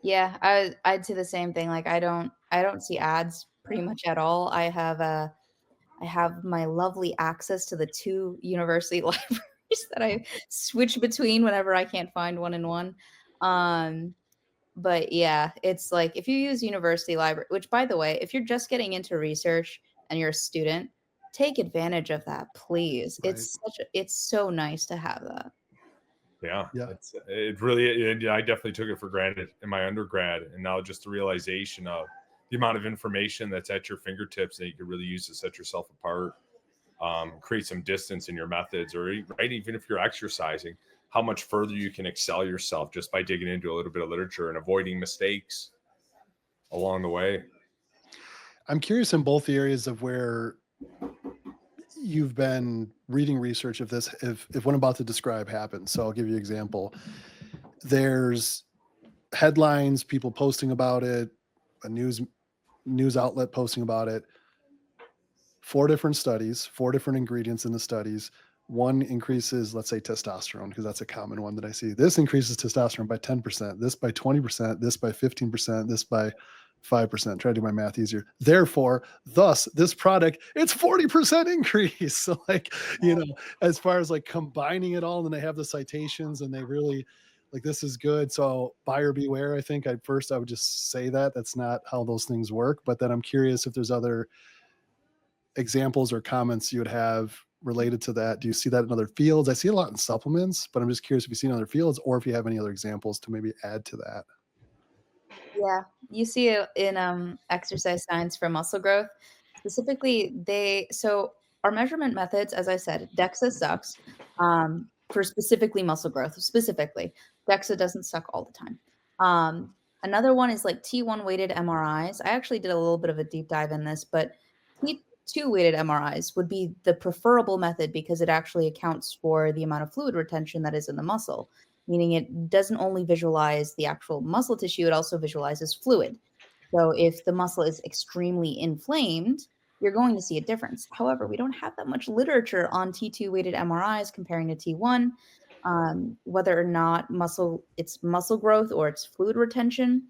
Yeah, I'd say the same thing. Like I don't see ads pretty much at all. I have my lovely access to the 2 university libraries that I switch between whenever I can't find one in one. But yeah, it's like if you use university library, which by the way, if you're just getting into research and you're a student, take advantage of that, please. Right. It's so nice to have that. Yeah. Yeah. I definitely took it for granted in my undergrad, and now just the realization of the amount of information that's at your fingertips that you could really use to set yourself apart, create some distance in your methods, or even if you're exercising, how much further you can excel yourself just by digging into a little bit of literature and avoiding mistakes along the way. I'm curious in both the areas of where you've been reading research if what I'm about to describe happens. So I'll give you an example. There's headlines, people posting about it, a news outlet posting about it. 4 different studies, 4 different ingredients in the studies. One increases, let's say, testosterone, because that's a common one that I see. This increases testosterone by 10%, this by 20%, this by 15%, this by 5%. Try to do my math easier. Therefore, thus, this product, it's 40% increase. So like, as far as like combining it all, and then they have the citations and they really like, this is good. So buyer beware. I think I would just say that's not how those things work. But then I'm curious if there's other examples or comments you would have related to that. Do you see that in other fields? I see a lot in supplements, but I'm just curious if you see in other fields or if you have any other examples to maybe add to that. Yeah, you see it in exercise science for muscle growth. Specifically, so our measurement methods, as I said, DEXA sucks for specifically muscle growth. Specifically, DEXA doesn't suck all the time. Another one is like T1 weighted MRIs. I actually did a little bit of a deep dive in this, but T2 weighted MRIs would be the preferable method because it actually accounts for the amount of fluid retention that is in the muscle, meaning it doesn't only visualize the actual muscle tissue, it also visualizes fluid. So if the muscle is extremely inflamed, you're going to see a difference. However, we don't have that much literature on T2 weighted MRIs comparing to T1, whether or not it's muscle growth or it's fluid retention.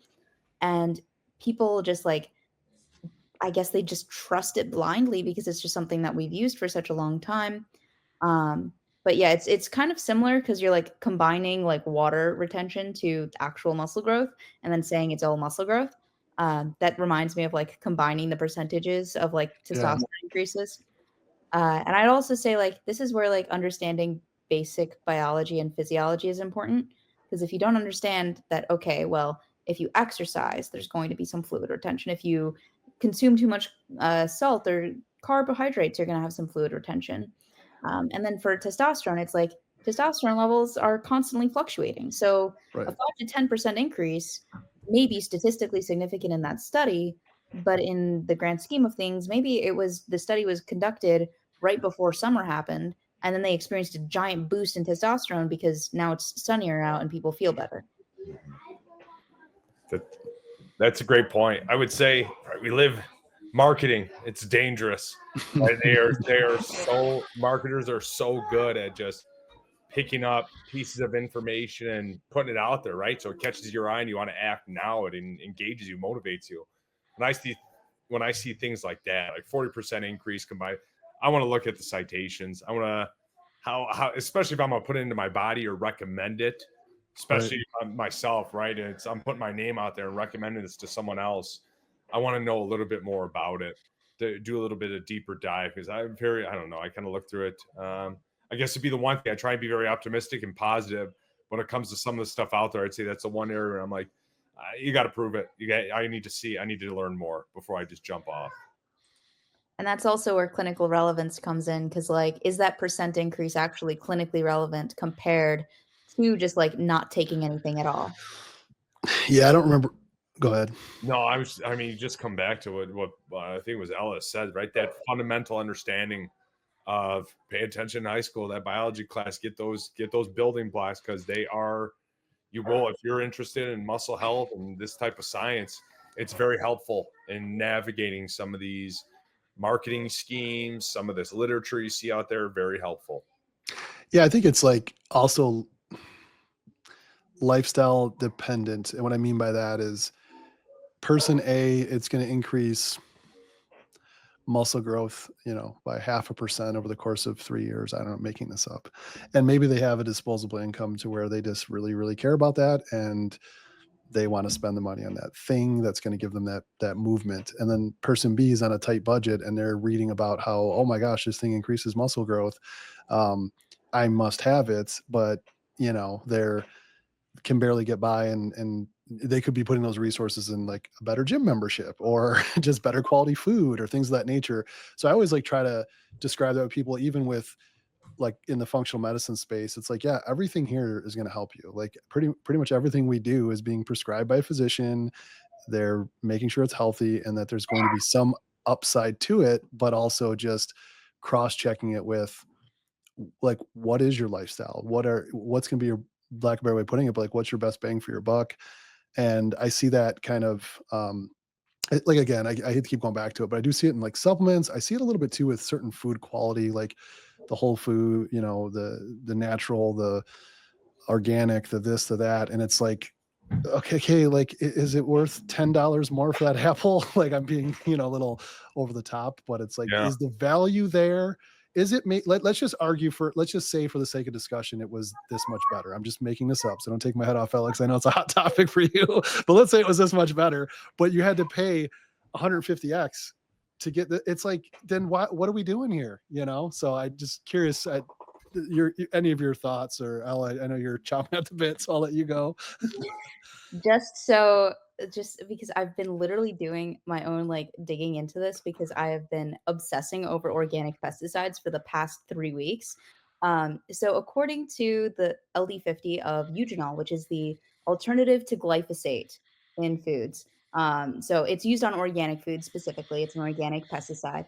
And people just like, I guess they just trust it blindly because it's just something that we've used for such a long time. But yeah, it's kind of similar because you're like combining like water retention to actual muscle growth and then saying it's all muscle growth. That reminds me of like combining the percentages of like testosterone increases. And I'd also say like this is where like understanding basic biology and physiology is important, because if you don't understand that, okay, well, if you exercise, there's going to be some fluid retention. If you consume too much salt or carbohydrates, you're going to have some fluid retention. And then for testosterone, it's like testosterone levels are constantly fluctuating. So a Right. 5 to 10% increase may be statistically significant in that study, but in the grand scheme of things, maybe the study was conducted right before summer happened, and then they experienced a giant boost in testosterone because now it's sunnier out and people feel better. That's a great point. I would say, right, we live marketing. It's dangerous. Right? Marketers are so good at just picking up pieces of information and putting it out there, right? So it catches your eye and you want to act now. It engages you, motivates you. When I see things like that, like 40% increase combined, I want to look at the citations. I want to how especially if I'm gonna put it into my body or recommend it, especially myself, right? I'm putting my name out there and recommending this to someone else. I want to know a little bit more about it, to do a little bit of deeper dive because I don't know, I kind of look through it. I guess it'd be the one thing I try and be very optimistic and positive when it comes to some of the stuff out there. I'd say that's the one area where I'm like, you got to prove it. I need to learn more before I just jump off. And that's also where clinical relevance comes in because, like, is that percent increase actually clinically relevant compared to just like not taking anything at all? Yeah, I don't remember. Go ahead. No, I mean, you just come back to what I think it was Ellis said, right? That fundamental understanding of pay attention in high school, that biology class, get those building blocks because if you're interested in muscle health and this type of science, it's very helpful in navigating some of these marketing schemes, some of this literature you see out there, very helpful. Yeah, I think it's like also lifestyle dependent. And what I mean by that is person A, it's going to increase muscle growth, by 0.5% over the course of 3 years. I don't know, making this up. And maybe they have a disposable income to where they just really, really care about that. And they want to spend the money on that thing that's going to give them that movement. And then person B is on a tight budget and they're reading about how, oh my gosh, this thing increases muscle growth. I must have it, but they're can barely get by, and they could be putting those resources in like a better gym membership or just better quality food or things of that nature. So I always like try to describe that with people, even with like in the functional medicine space. It's like, yeah, everything here is going to help you. Like pretty much everything we do is being prescribed by a physician. They're making sure it's healthy and that there's going to be some upside to it, but also just cross-checking it with like, what is your lifestyle? What's going to be your, lack of a better way of putting it, but like, what's your best bang for your buck? And I see that kind of, like, again, I hate to keep going back to it, but I do see it in like supplements. I see it a little bit too with certain food quality, like the whole food, the natural, the organic, the this, the that. And it's like, okay, like, is it worth $10 more for that apple? Like, I'm being, a little over the top, but it's like, Yeah. is the value there? Is it let's just let's just say for the sake of discussion, it was this much better. I'm just making this up. So don't take my head off, Alex. I know it's a hot topic for you, but let's say it was this much better, but you had to pay 150x to get it's like, then what are we doing here? So I just curious, any of your thoughts, or Ella, I know you're chomping at the bit, so I'll let you go. Just because I've been literally doing my own like digging into this because I have been obsessing over organic pesticides for the past 3 weeks. So according to the LD50 of eugenol, which is the alternative to glyphosate in foods, so it's used on organic foods specifically. It's an organic pesticide.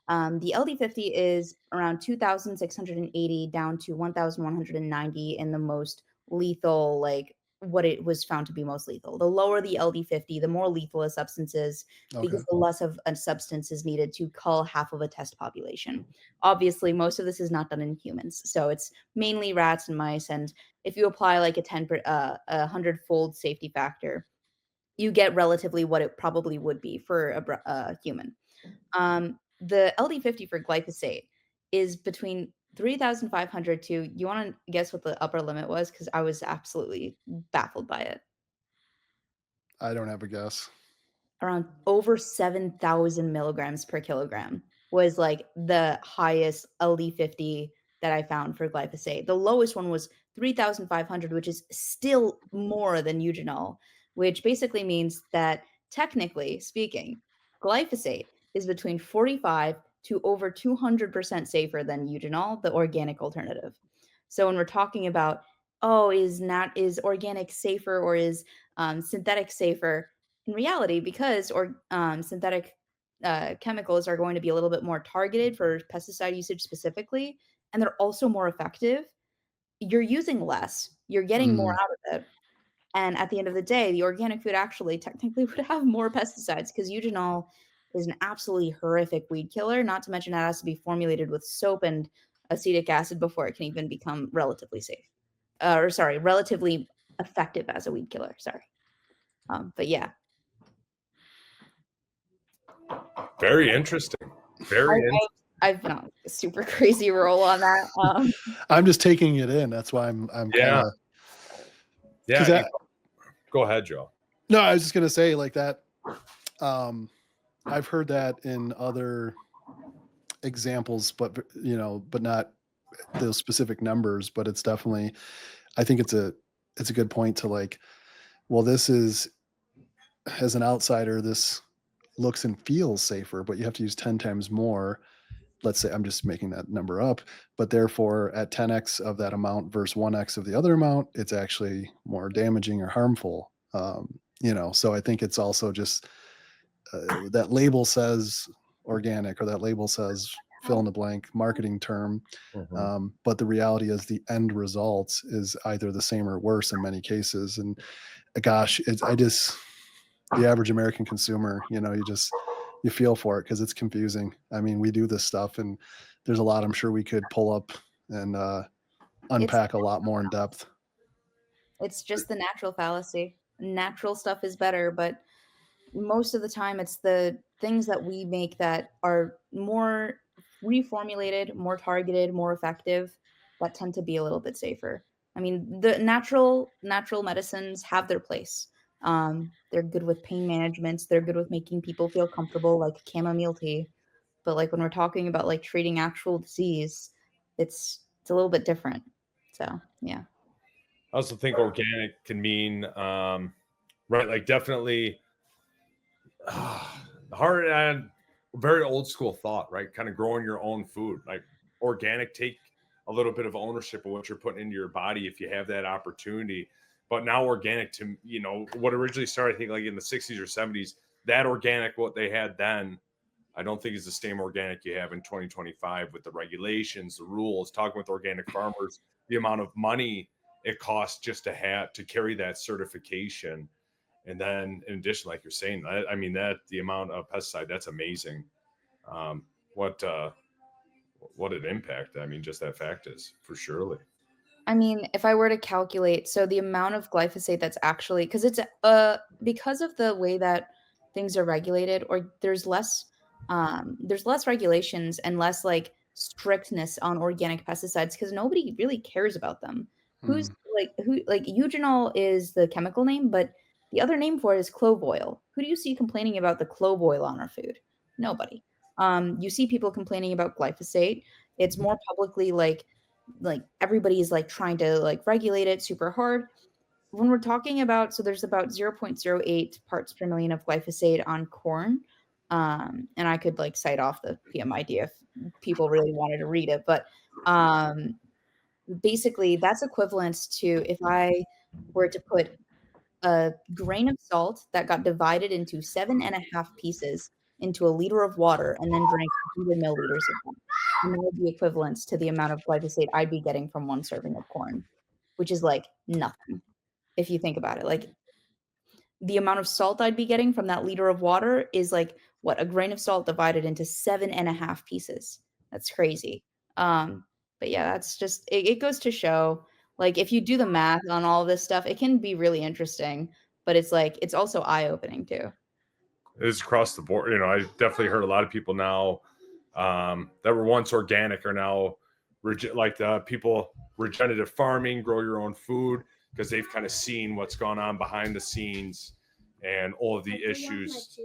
The LD50 is around 2,680 down to 1,190 in the most lethal, like what it was found to be most lethal. The lower the LD50, the more lethal a substance is Okay. because the less of a substance is needed to cull half of a test population. Obviously, most of this is not done in humans. So it's mainly rats and mice. And if you apply like a 100-fold safety factor, you get relatively what it probably would be for a human. The LD50 for glyphosate is between 3,500 to, you wanna guess what the upper limit was? Because I was absolutely baffled by it. I don't have a guess. Around over 7,000 milligrams per kilogram was, like, the highest LD50 that I found for glyphosate. The lowest one was 3,500, which is still more than eugenol, which basically means that, technically speaking, glyphosate is between 45 to over 200% safer than eugenol, the organic alternative. So when we're talking about, oh, is organic safer or is synthetic safer? In reality, because synthetic chemicals are going to be a little bit more targeted for pesticide usage specifically, and they're also more effective, you're using less, you're getting more out of it. And at the end of the day, the organic food actually technically would have more pesticides because eugenol is an absolutely horrific weed killer, not to mention it has to be formulated with soap and acetic acid before it can even become relatively safe. Relatively effective as a weed killer. Sorry. But yeah. Very interesting. I've been on a super crazy roll on that. I'm just taking it in. That's why I'm kind of. Yeah. Go ahead, Joe. No, I was just gonna say like that. I've heard that in other examples, but not those specific numbers. But it's definitely, I think it's a good point to like, well, this is, as an outsider, this looks and feels safer, but you have to use 10 times more. Let's say, I'm just making that number up, but therefore at 10x of that amount versus 1x of the other amount, it's actually more damaging or harmful. So I think it's also just that label says organic, or that label says fill in the blank marketing term. But the reality is the end result is either the same or worse in many cases. And gosh, the average American consumer, you feel for it because it's confusing. I mean, we do this stuff and there's a lot I'm sure we could pull up and unpack a lot more in depth. It's just the natural fallacy. Natural stuff is better, but most of the time it's the things that we make that are more reformulated, more targeted, more effective, that tend to be a little bit safer. I mean, the natural medicines have their place. They're good with pain management. They're good with making people feel comfortable, like chamomile tea. But like when we're talking about like treating actual disease, it's a little bit different. So yeah. I also think organic can mean like definitely hard and very old school thought, right? Kind of growing your own food, like organic, take a little bit of ownership of what you're putting into your body if you have that opportunity. But now organic, to what originally started, I think, like in the 60s or 70s, that organic, what they had then, I don't think is the same organic you have in 2025 with the regulations, the rules. Talking with organic farmers, the amount of money it costs just to carry that certification. And then in addition, like you're saying, I mean, that the amount of pesticide, that's amazing. What an impact. I mean, just that fact is for surely. I mean, if I were to calculate, so the amount of glyphosate that's actually, because it's because of the way that things are regulated, or there's less regulations and less like strictness on organic pesticides because nobody really cares about them. Who eugenol is the chemical name, but the other name for it is clove oil. Who do you see complaining about the clove oil on our food? Nobody. You see people complaining about glyphosate. It's more publicly like everybody's like trying to like regulate it super hard. When we're talking about, so there's about 0.08 parts per million of glyphosate on corn. And I could like cite off the PMID if people really wanted to read it, but basically that's equivalent to if I were to put a grain of salt that got divided into 7.5 pieces into a liter of water and then drank 100 milliliters of them. And that would be equivalent to the amount of glyphosate I'd be getting from one serving of corn, which is like nothing. If you think about it, like the amount of salt I'd be getting from that liter of water is like what, a grain of salt divided into 7.5 pieces. That's crazy. But yeah, that's just, it goes to show, like, if you do the math on all this stuff, it can be really interesting, but it's like, it's also eye-opening too. It's across the board. I definitely heard a lot of people now that were once organic are now like the people regenerative farming, grow your own food, because they've kind of seen what's gone on behind the scenes and all of the issues.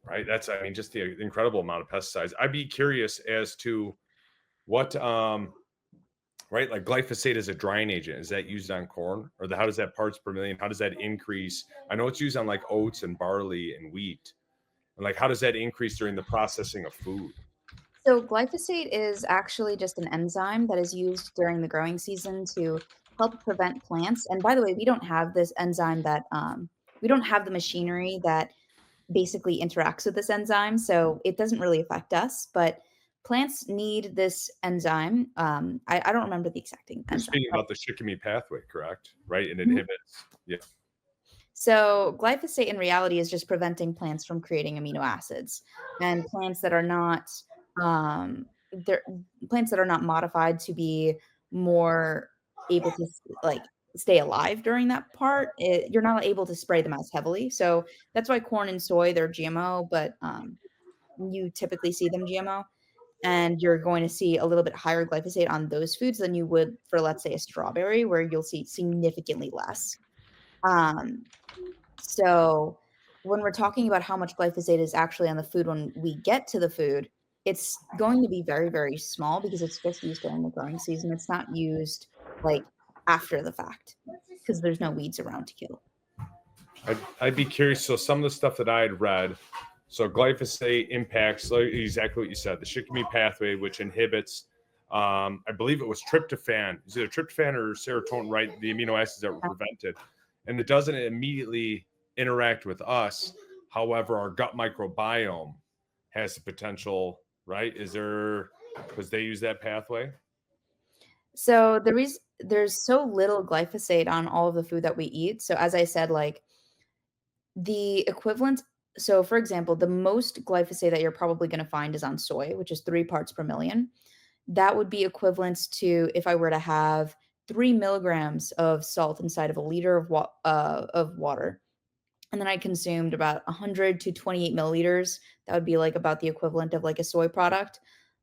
Right. That's, I mean, just the incredible amount of pesticides. I'd be curious as to what, right, like glyphosate as a drying agent, is that used on corn, or how does that parts per million, how does that increase? I know it's used on like oats and barley and wheat. And like, how does that increase during the processing of food? So glyphosate is actually just an enzyme that is used during the growing season to help prevent plants. And by the way, we don't have this enzyme that we don't have the machinery that basically interacts with this enzyme, so it doesn't really affect us. But plants need this enzyme. I don't remember the exact You're enzyme. speaking about the shikimi pathway, correct? Right, it inhibits. Yeah. So glyphosate in reality is just preventing plants from creating amino acids, and they're plants that are not modified to be more able to like stay alive during that part. You're not able to spray them as heavily. So that's why corn and soy, they're GMO, but you typically see them GMO, and you're going to see a little bit higher glyphosate on those foods than you would for, let's say, a strawberry, where you'll see significantly less. Um, so when we're talking about how much glyphosate is actually on the food when we get to the food, it's going to be very, very small because it's just used during the growing season. It's not used like after the fact because there's no weeds around to kill. I'd be curious. So some of the stuff that I had read, so glyphosate impacts like exactly what you said, the shikimi pathway, which inhibits, I believe it was tryptophan. Is it tryptophan or serotonin, right? The amino acids that were prevented. And it doesn't immediately interact with us. However, our gut microbiome has the potential, right? Is there, because they use that pathway? So there's so little glyphosate on all of the food that we eat. So as I said, like the equivalent, so for example, the most glyphosate that you're probably going to find is on soy, which is 3 parts per million. That would be equivalent to if I were to have 3 milligrams of salt inside of a liter of water. And then I consumed about 100 to 28 milliliters. That would be like about the equivalent of like a soy product.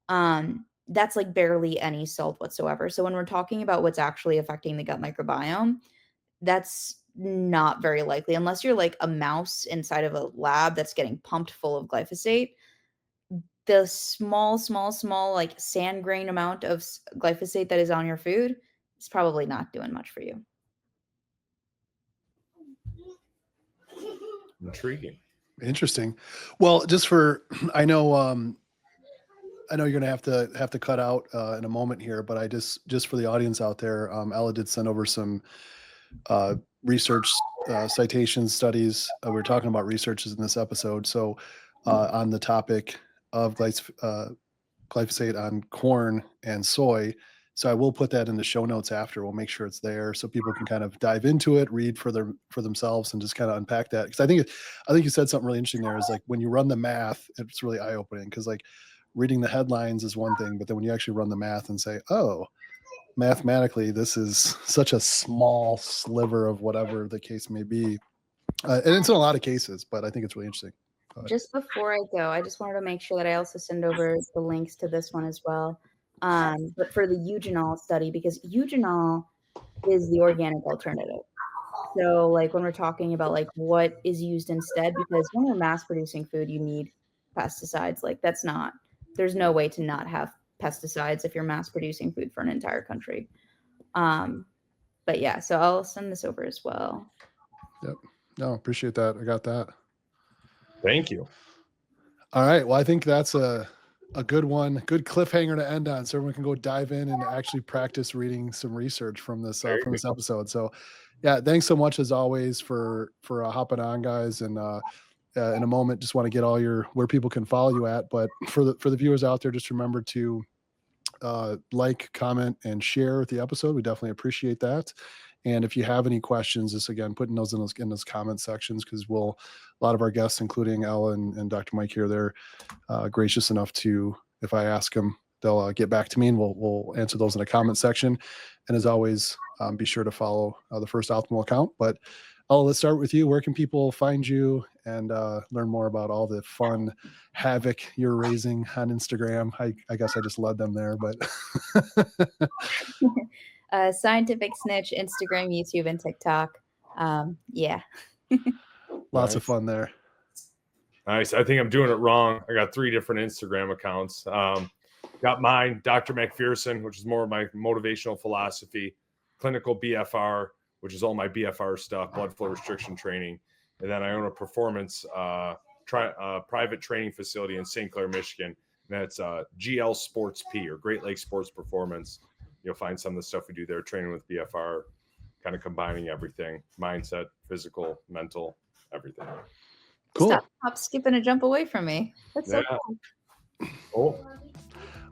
That's like barely any salt whatsoever. So when we're talking about what's actually affecting the gut microbiome, that's not very likely unless you're like a mouse inside of a lab that's getting pumped full of glyphosate. The small, like sand grain amount of glyphosate that is on your food is probably not doing much for you. Intriguing. Interesting. Well, just for I know you're gonna have to cut out in a moment here, but I just for the audience out there, Ella did send over some research citations, studies. We were talking about researches in this episode, so on the topic of glyphosate on corn and soy. So I will put that in the show notes after. We'll make sure it's there so people can kind of dive into it, read for themselves, and just kind of unpack that. Because I think you said something really interesting there. Is like when you run the math, it's really eye opening. Because like reading the headlines is one thing, but then when you actually run the math and say, oh, mathematically, this is such a small sliver of whatever the case may be, and it's in a lot of cases. But I think it's really interesting. Just before I go, I just wanted to make sure that I also send over the links to this one as well. But for the eugenol study, because eugenol is the organic alternative. So like when we're talking about like what is used instead, because when you're mass producing food, you need pesticides. Like there's no way to not have pesticides if you're mass producing food for an entire country. But yeah, so I'll send this over as well. Yep. No, appreciate that. I got that. Thank you. All right. Well, I think that's a good one, good cliffhanger to end on, so everyone can go dive in and actually practice reading some research from this episode. So, yeah, thanks so much as always for hopping on, guys. And in a moment, just want to get all where people can follow you at. But for the viewers out there, just remember to like, comment, and share the episode. We definitely appreciate that. And if you have any questions, just again putting those in those comment sections, because a lot of our guests, including Ella and Dr. Mike here, they're gracious enough to, if I ask them, they'll get back to me, and we'll answer those in the comment section. And as always, be sure to follow the First Optimal account. But Ella, let's start with you. Where can people find you and learn more about all the fun havoc you're raising on Instagram? I guess I just led them there, but Scientific Snitch, Instagram, YouTube, and TikTok. Yeah. Lots of fun there. Nice. I think I'm doing it wrong. I got 3 different Instagram accounts. Got mine, Dr. MacPherson, which is more of my motivational philosophy, clinical BFR, which is all my BFR stuff, blood flow restriction training. And then I own a performance private training facility in St. Clair, Michigan. And that's GL Sports P, or Great Lakes Sports Performance. You'll find some of the stuff we do there, training with BFR, kind of combining everything: mindset, physical, mental, everything. Cool. Stop skipping a jump away from me. That's so cool. Cool.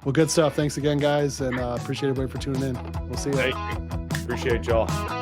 Well, good stuff. Thanks again, guys, and appreciate everybody for tuning in. We'll see you. Thank you. Appreciate y'all.